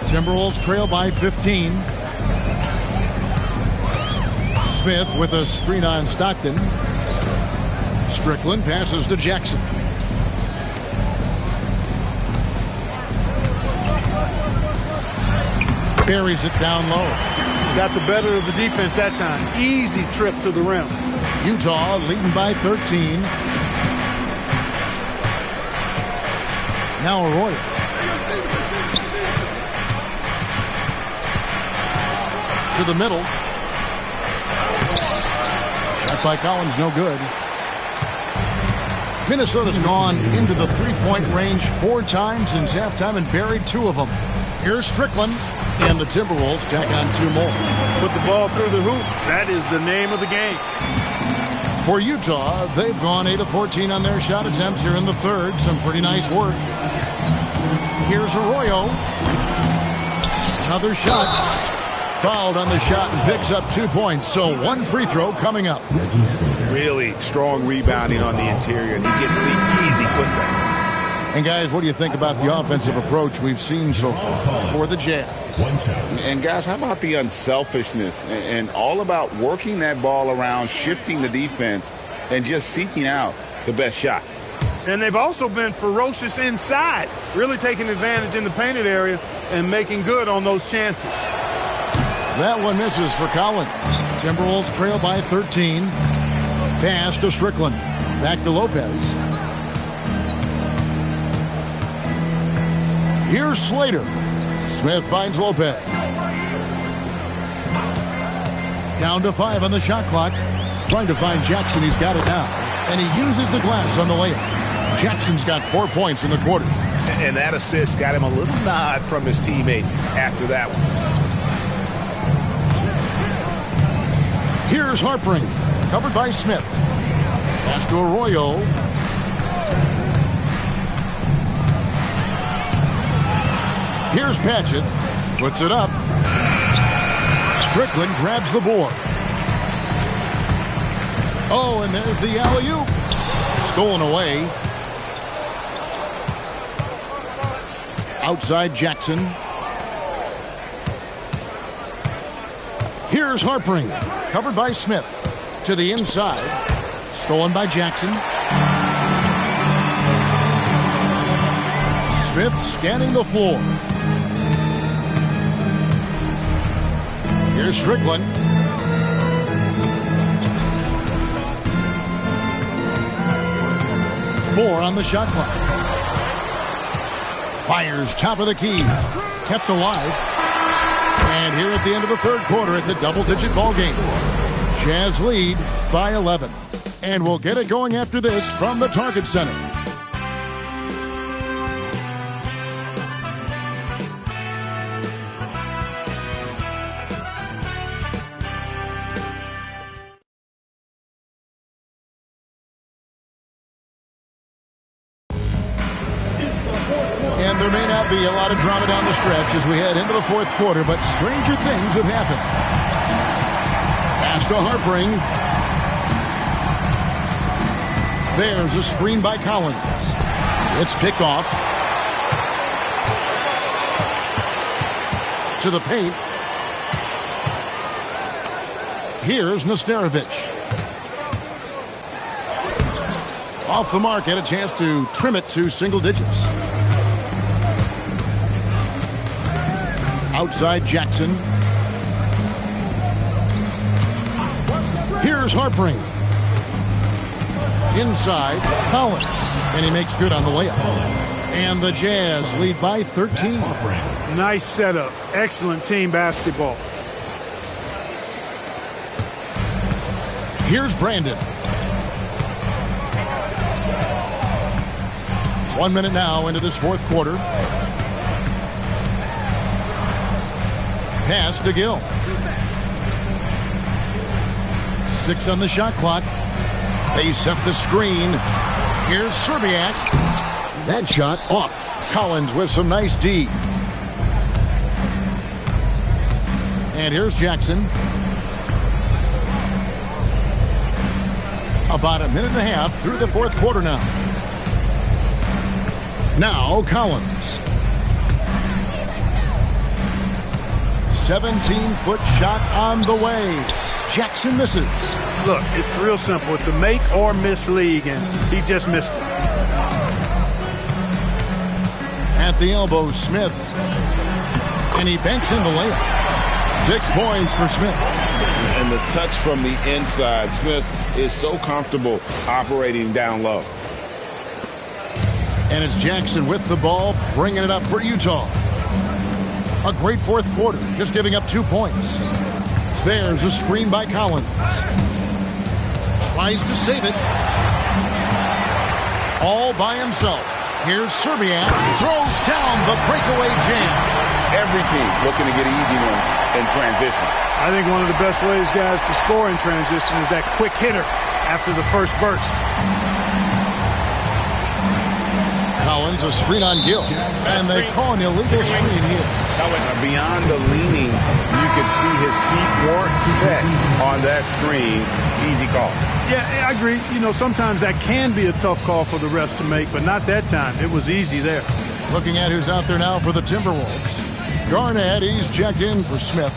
Timberwolves trail by 15. Smith with a screen on Stockton. Strickland passes to Jackson. Buries it down low. Got the better of the defense that time. Easy trip to the rim. Utah leading by 13. Now Arroyo. To the middle. Shot by Collins, no good. Minnesota's gone into the three-point range 4 times since halftime and buried 2 of them. Here's Strickland, and the Timberwolves tack on 2 more. Put the ball through the hoop. That is the name of the game. For Utah, they've gone 8 of 14 on their shot attempts here in the third. Some pretty nice work. Here's Arroyo. Another shot. Fouled on the shot and picks up 2 points. So 1 free throw coming up. Really strong rebounding on the interior, and he gets the easy putback. And guys, what do you think about the offensive approach we've seen so far for the Jazz? And guys, how about the unselfishness and all about working that ball around, shifting the defense, and just seeking out the best shot? And they've also been ferocious inside, really taking advantage in the painted area and making good on those chances. That one misses for Collins. Timberwolves trail by 13. Pass to Strickland. Back to Lopez. Here's Slater. Smith finds Lopez. Down to 5 on the shot clock. Trying to find Jackson. He's got it now. And he uses the glass on the layup. Jackson's got 4 points in the quarter. And that assist got him a little nod from his teammate after that one. Here's Harpring. Covered by Smith. Pass to Arroyo. Here's Padgett. Puts it up. Strickland grabs the board. Oh, and there's the alley-oop. Stolen away. Outside Jackson. Here's Harpring. Covered by Smith. To the inside. Stolen by Jackson. Smith scanning the floor. Here's Strickland. Four on the shot clock. Fires top of the key. Kept alive. And here at the end of the third quarter, it's a double-digit ball game. Jazz lead by 11. And we'll get it going after this from the Target Center. And there may not be a lot of drama down the stretch as we head into the fourth quarter, but stranger things have happened. Pass to Harpring. There's a screen by Collins. It's picked off. To the paint. Here's Nesterovic. Off the mark, had a chance to trim it to single digits. Outside Jackson. Here's Harpring. Inside Collins. And he makes good on the layup. And the Jazz lead by 13. Nice setup. Excellent team basketball. Here's Brandon. 1 minute now into this fourth quarter. Pass to Gill. 6 on the shot clock. They set the screen. Here's Serbiak. That shot off. Collins with some nice D. And here's Jackson. About a minute and a half through the fourth quarter now. Now Collins. 17-foot shot on the way. Jackson misses. Look, it's real simple. It's a make or miss league, and he just missed it. At the elbow, Smith. And he banks in the layup. 6 points for Smith. And the touch from the inside. Smith is so comfortable operating down low. And it's Jackson with the ball, bringing it up for Utah. A great fourth quarter, just giving up 2 points. There's a screen by Collins. Tries to save it. All by himself. Here's Serbia. Throws down the breakaway jam. Every team looking to get easy ones in transition. I think one of the best ways, guys, to score in transition is that quick hitter after the first burst. Collins, a screen on Gill. And they call an illegal screen here. Beyond the leaning, you could see his feet weren't set on that screen. Easy call. Yeah, I agree. You know, sometimes that can be a tough call for the refs to make, but not that time. It was easy there. Looking at who's out there now for the Timberwolves. Garnett, he's checked in for Smith.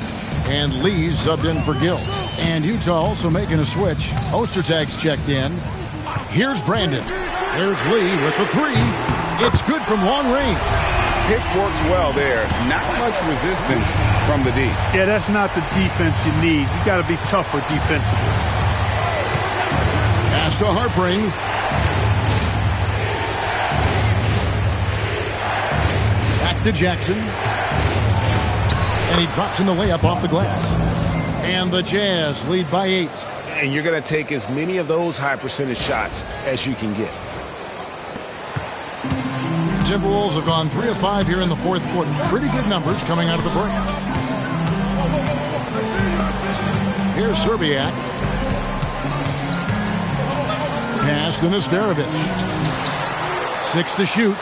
And Lee's subbed in for Gill. And Utah also making a switch. Ostertag's checked in. Here's Brandon. There's Lee with the 3. It's good from long range. Pick works well there. Not much resistance from the D. Yeah, that's not the defense you need. You got to be tougher defensively. Pass to Harpring. Back to Jackson. And he drops in the layup off the glass. And the Jazz lead by 8. And you're going to take as many of those high percentage shots as you can get. Timberwolves have gone 3 of 5 here in the fourth quarter. Pretty good numbers coming out of the break. Here's Serbiak. Pass to Nesterovic. 6 to shoot.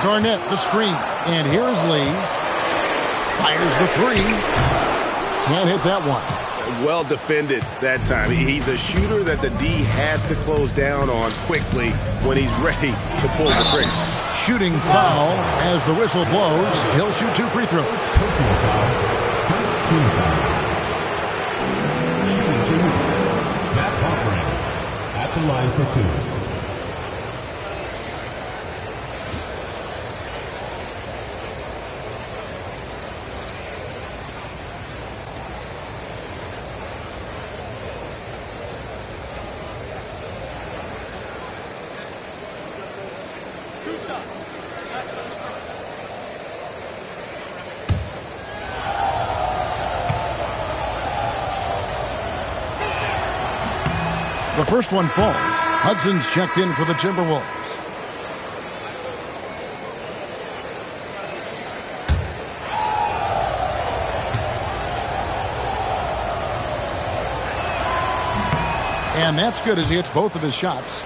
Garnett the screen. And here's Lee. Fires the 3. Can't hit that one. Well defended that time. He's a shooter that the D has to close down on quickly when he's ready to pull the trigger. Shooting foul as the whistle blows. He'll shoot 2 free throws. Personal foul. First team foul. Shooting for Utah. Matt Harpring at the line for 2. The first one falls. Hudson's checked in for the Timberwolves. And that's good as he hits both of his shots.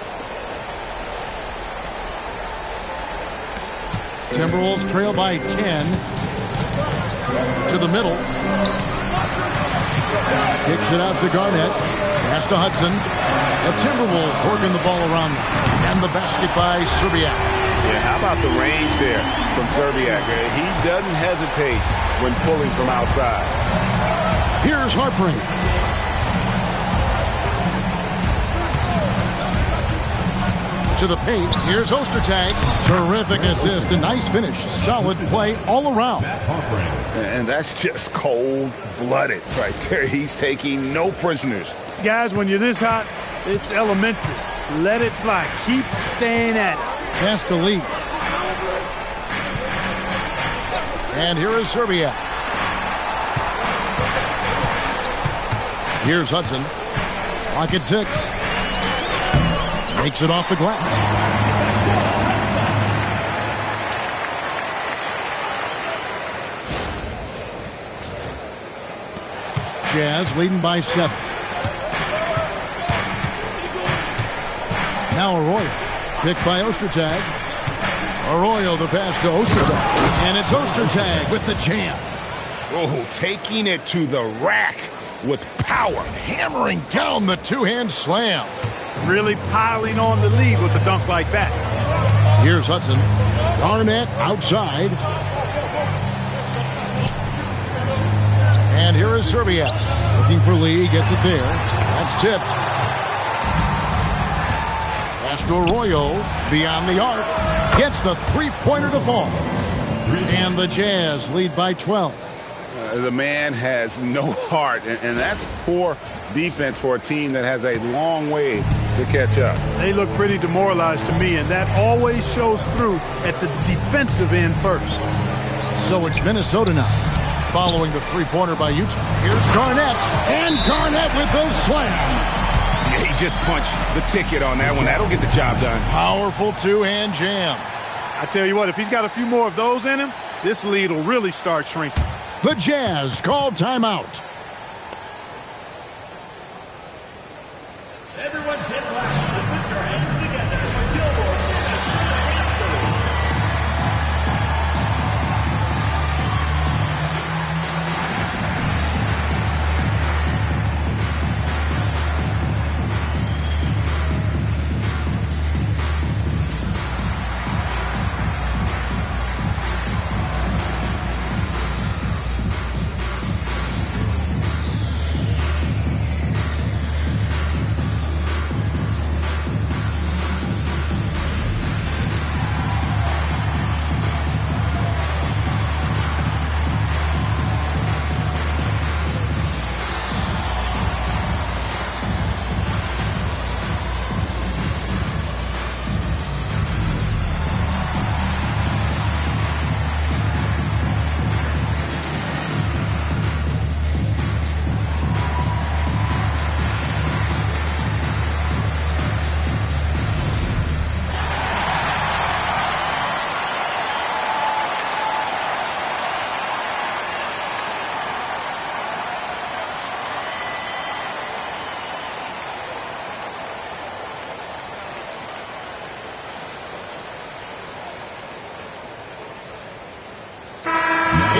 Timberwolves trail by 10. To the middle. Kicks it out to Garnett. Pass to Hudson. The Timberwolves working the ball around them. And the basket by Serbiak. Yeah, how about the range there from Serbiak? He doesn't hesitate when pulling from outside. Here's Harpring. To the paint. Here's Ostertag. Terrific assist. A nice finish. Solid play all around. And that's just cold-blooded right there. He's taking no prisoners. Guys, when you're this hot, it's elementary. Let it fly. Keep staying at it. Pass to Lee. And here is Serbia. Here's Hudson. Clock at 6. Makes it off the glass. Jazz leading by 7. Now Arroyo. Picked by Ostertag. Arroyo the pass to Ostertag. And it's Ostertag with the jam. Oh, taking it to the rack with power. Hammering down the two-hand slam. Really piling on the lead with a dunk like that. Here's Hudson. Garnett outside. And here is Serbia. Looking for Lee. Gets it there. That's tipped. Pass to Arroyo. Beyond the arc. Gets the three-pointer to fall. And the Jazz lead by 12. The man has no heart, and that's poor defense for a team that has a long way to catch up. They look pretty demoralized to me, and that always shows through at the defensive end first. So it's Minnesota now, following the three-pointer by Utah. Here's Garnett, and Garnett with the slam. Yeah, he just punched the ticket on that one. That'll get the job done. Powerful two-hand jam. I tell you what, if he's got a few more of those in him, this lead will really start shrinking. The Jazz call timeout. Everyone get loud and put your hands together for Timberwolves.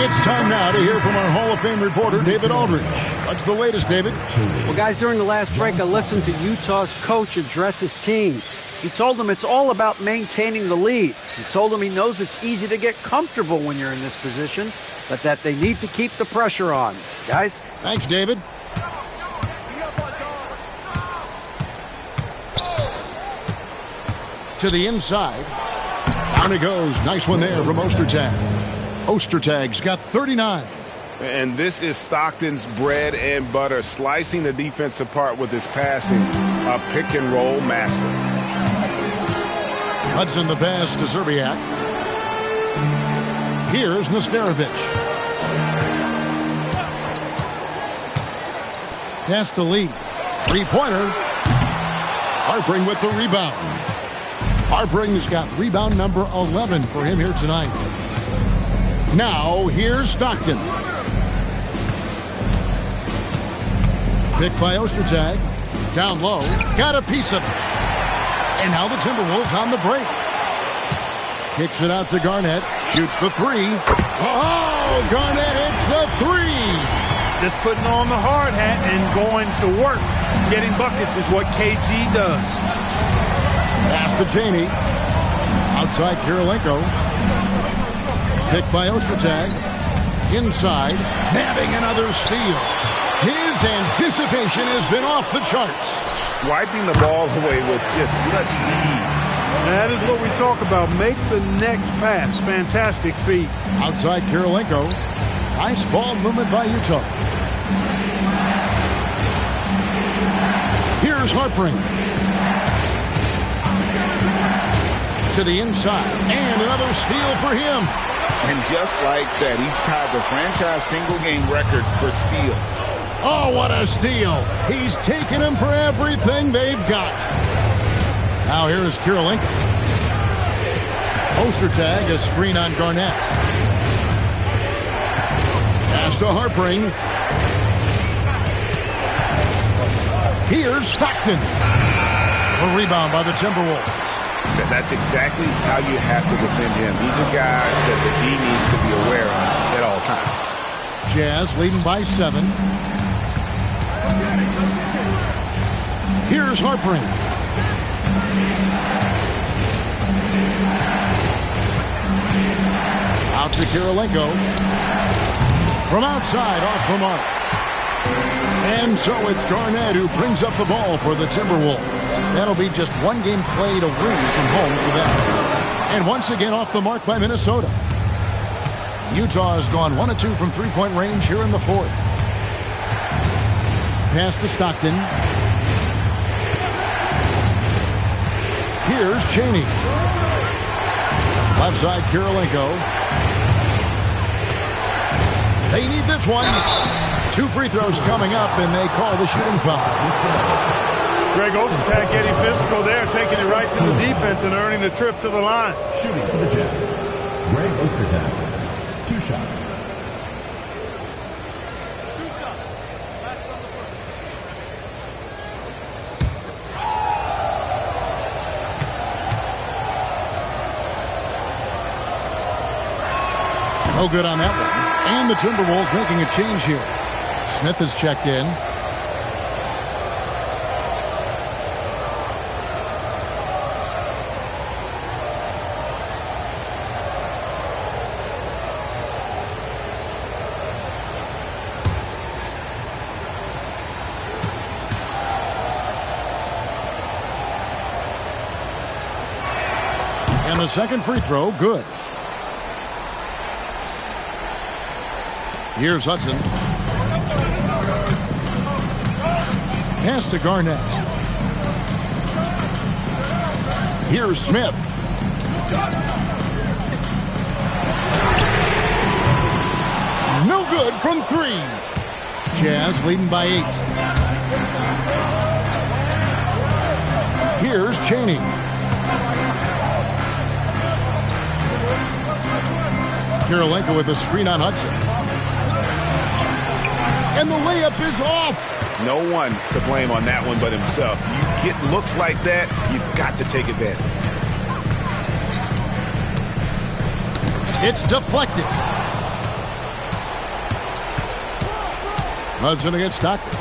It's time now to hear from our Hall of Fame reporter, David Aldridge. What's the latest, David? Well, guys, during the last break, I listened to Utah's coach address his team. He told them it's all about maintaining the lead. He told them he knows it's easy to get comfortable when you're in this position, but that they need to keep the pressure on. Guys? Thanks, David. To the inside. Down it goes. Nice one there from Ostertag. Ostertag's got 39. And this is Stockton's bread and butter, slicing the defense apart with his passing, a pick-and-roll master. Hudson the pass to Zerbiak. Here's Nesterovic. Pass to Lee. Three-pointer. Harpring with the rebound. Harpring's got rebound number 11 for him here tonight. Now, here's Stockton. Picked by Ostertag. Down low. Got a piece of it. And now the Timberwolves on the break. Kicks it out to Garnett. Shoots the three. Oh, Garnett hits the three. Just putting on the hard hat and going to work. Getting buckets is what KG does. Pass to Janey. Outside Kirilenko. Picked by Ostertag. Inside. Nabbing another steal. His anticipation has been off the charts. Swiping the ball away with just such ease. That is what we talk about. Make the next pass. Fantastic feat. Outside Kirilenko. Nice ball movement by Utah. Here's Harpring. To the inside. And another steal for him. And just like that, he's tied the franchise single-game record for steals. Oh, what a steal. He's taken them for everything they've got. Now here is Kirilenko. Ostertag, a screen on Garnett. Pass to Harpring. Here's Stockton. A rebound by the Timberwolves. That's exactly how you have to defend him. He's a guy that the D needs to be aware of at all times. Jazz leading by 7. Here's Harpring. Out to Kirilenko. From outside, off the mark. And so it's Garnett who brings up the ball for the Timberwolves. That'll be just one game played away from home for them. And once again off the mark by Minnesota. Utah has gone 1 of 2 from three-point range here in the fourth. Pass to Stockton. Here's Chaney. Left side, Kirilenko. They need this one. 2 free throws coming up, and they call the shooting foul. Greg Ostertag getting physical there, taking it right to the defense and earning the trip to the line. Shooting for the Jazz. Greg Ostertag. 2 shots. No good on that one. And the Timberwolves making a change here. Smith has checked in. And the second free throw, good. Here's Hudson. Pass to Garnett. Here's Smith. No good from 3. Jazz leading by 8. Here's Chaney. Kirilenko with a screen on Hudson. And the layup is off. No one to blame on that one but himself. You get looks like that, you've got to take advantage. It's deflected. Hudson against Stockton.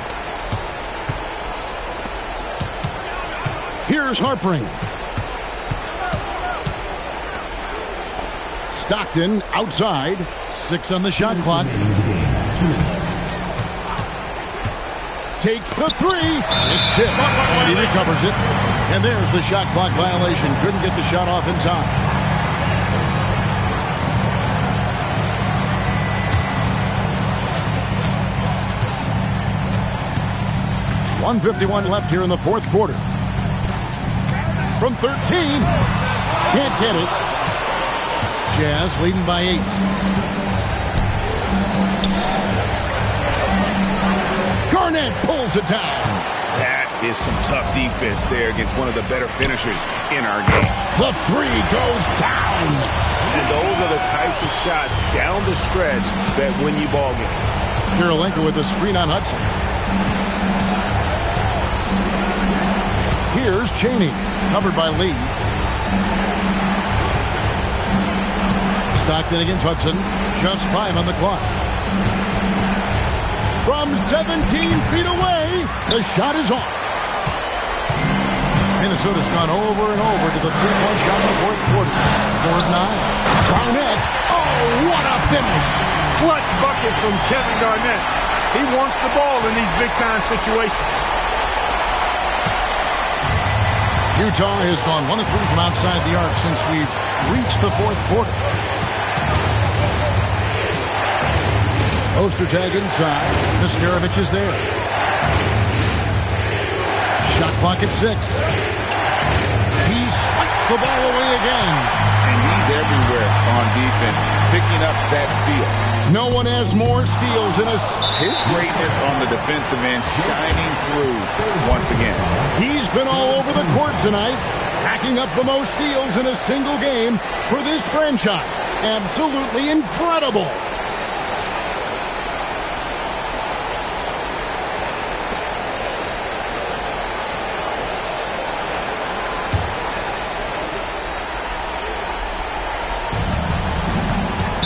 Here's Harpring. Stockton outside. 6 on the shot clock. Takes the 3. It's tipped. And he recovers it. And there's the shot clock violation. Couldn't get the shot off in time. .151 left here in the fourth quarter. From 13. Can't get it. Jazz leading by 8. Garnett pulls it down. That is some tough defense there against one of the better finishers in our game. The 3 goes down. And those are the types of shots down the stretch that win you ball games. Kirilenko with a screen on Hudson. Here's Chaney, covered by Lee. Stockton against Hudson. Just 5 on the clock. From 17 feet away, the shot is off. Minnesota's gone over and over to the three-point shot in the fourth quarter. 4 of 9. Garnett. Oh, what a finish. Clutch bucket from Kevin Garnett. He wants the ball in these big-time situations. Utah has gone 1 of 3 from outside the arc since we've reached the fourth quarter. Ostertag inside. Nesterovic is there. Shot clock at 6. He swipes the ball away again. And he's everywhere on defense, picking up that steal. No one has more steals in us. His greatness on the defensive end shining through once again. He's been all over the court tonight, packing up the most steals in a single game for this franchise. Absolutely incredible.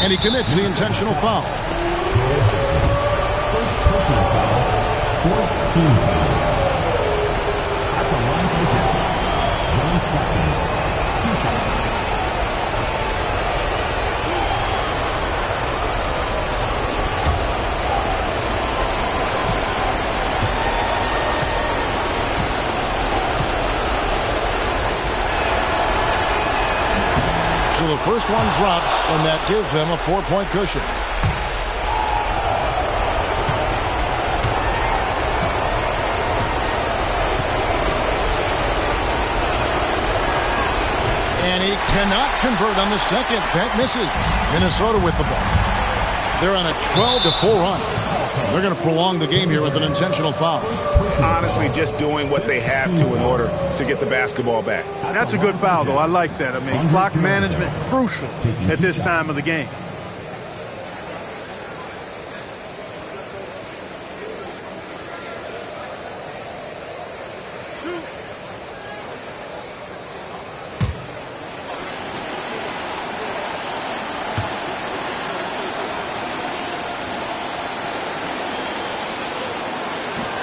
And he commits the intentional foul. First personal foul. 4th team foul. At the line for the Jazz, John Stockton. 2 shots. first one drops, and that gives them a 4-point cushion. And he cannot convert on the second. That misses. Minnesota with the ball. They're on a 12-4 run. They're going to prolong the game here with an intentional foul. Honestly, just doing what they have to in order to get the basketball back. That's a good foul, though. I like that. I mean, clock management crucial at this time of the game.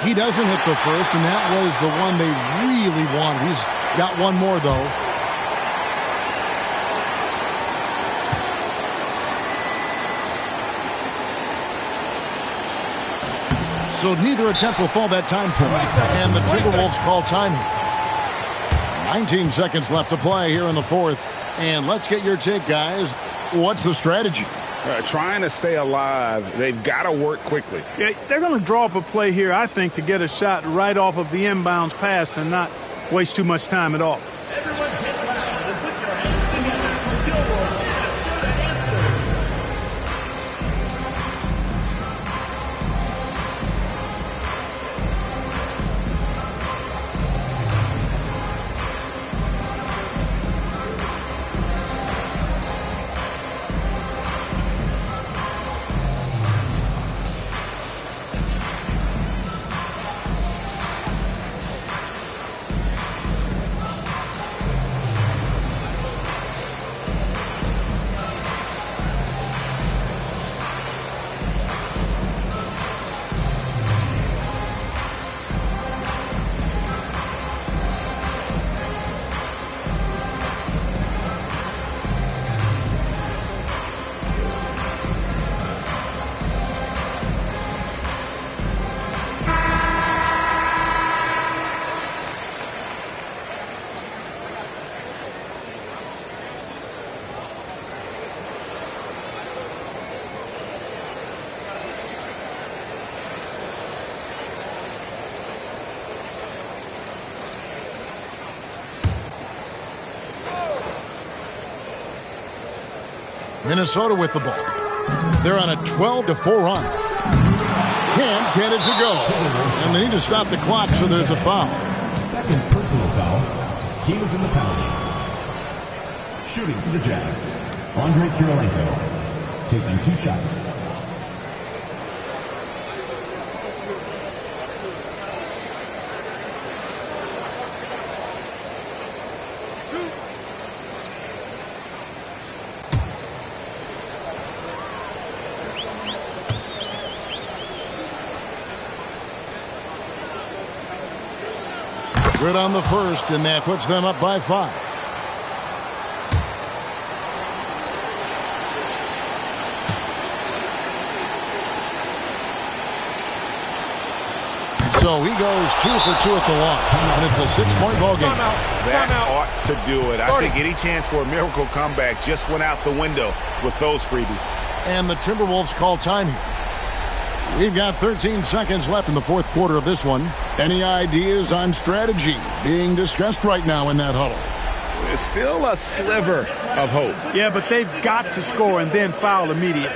He doesn't hit the first, and that was the one they really wanted. He's got one more, though. So neither attempt will fall that time point, and the Timberwolves call time here. 19 seconds left to play here in the fourth, and let's get your take, guys. What's the strategy? Trying to stay alive, they've got to work quickly. Yeah, they're going to draw up a play here, I think, to get a shot right off of the inbounds pass and not waste too much time at all. Everyone get loud and put your hands together for Timberwolves answer. Minnesota with the ball. They're on a 12-4 run. Can't get it to go. And they need to stop the clock, so there's a foul. Second personal foul. Team is in the penalty. Shooting for the Jazz. Andre Kirilenko taking 2 shots. Good on the first, and that puts them up by 5. So he goes 2 for 2 at the line, and it's a 6-point ball game. That ought to do it. I think any chance for a miracle comeback just went out the window with those freebies. And the Timberwolves call time here. We've got 13 seconds left in the fourth quarter of this one. Any ideas on strategy being discussed right now in that huddle? There's still a sliver of hope. Yeah, but they've got to score and then foul immediately.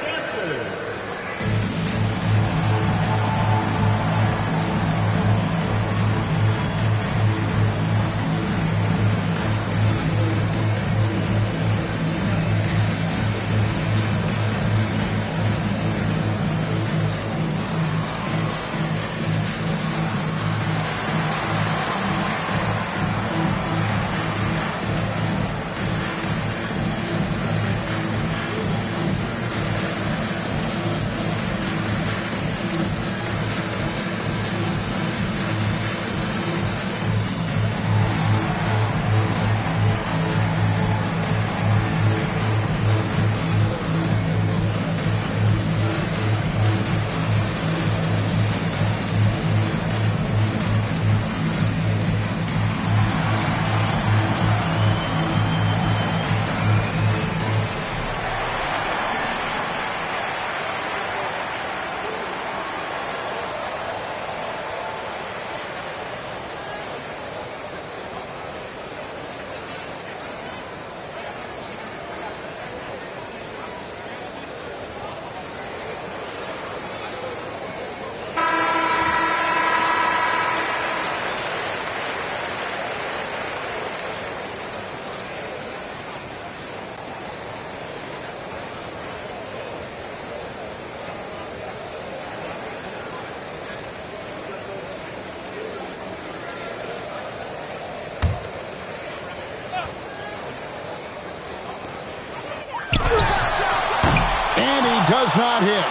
does not hit.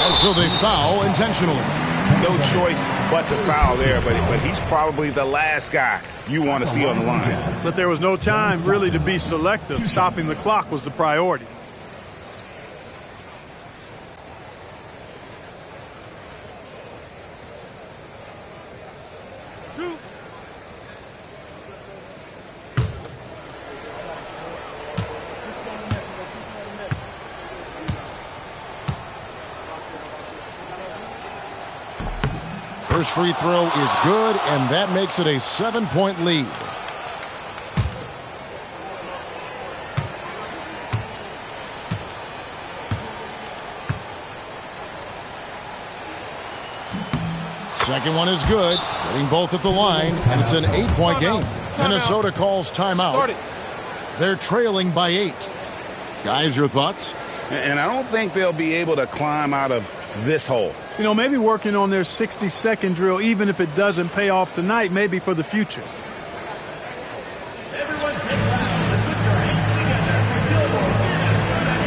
And so they foul intentionally. No choice but to foul there, but he's probably the last guy you want to see on the line. But there was no time really to be selective. Stopping the clock was the priority. First free throw is good, and that makes it a 7-point lead. Second one is good, getting both at the line, and it's an 8-point game. Minnesota calls timeout. They're trailing by 8. Guys, your thoughts? And I don't think they'll be able to climb out of this hole. You know, maybe working on their 60-second drill, even if it doesn't pay off tonight, maybe for the future. Everyone take time and put your hands together for Timberwolves, Minnesota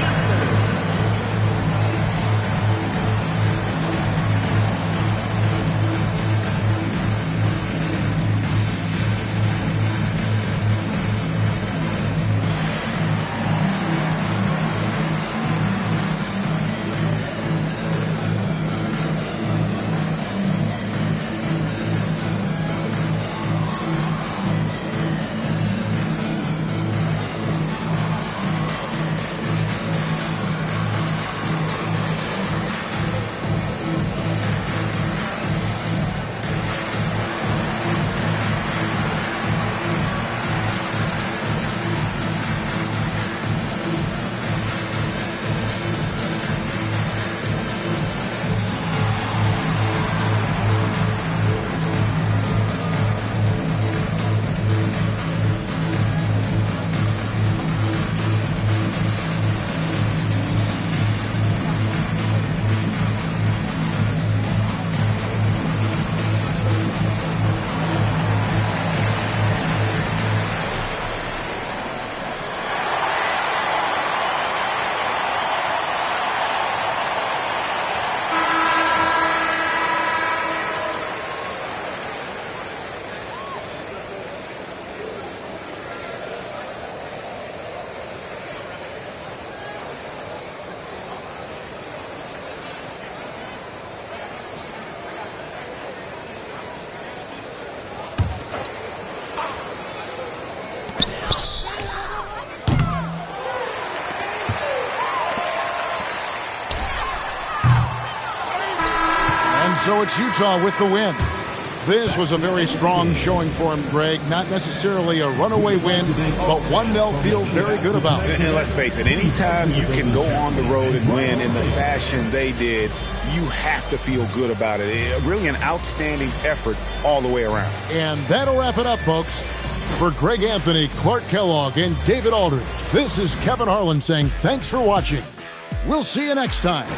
answer. So it's Utah with the win. This was a very strong showing for him, Greg. Not necessarily a runaway win, but one they'll feel very good about. And let's face it, anytime you can go on the road and win in the fashion they did, you have to feel good about it. Really an outstanding effort all the way around. And that'll wrap it up, folks. For Greg Anthony, Clark Kellogg, and David Aldridge, this is Kevin Harlan saying thanks for watching. We'll see you next time.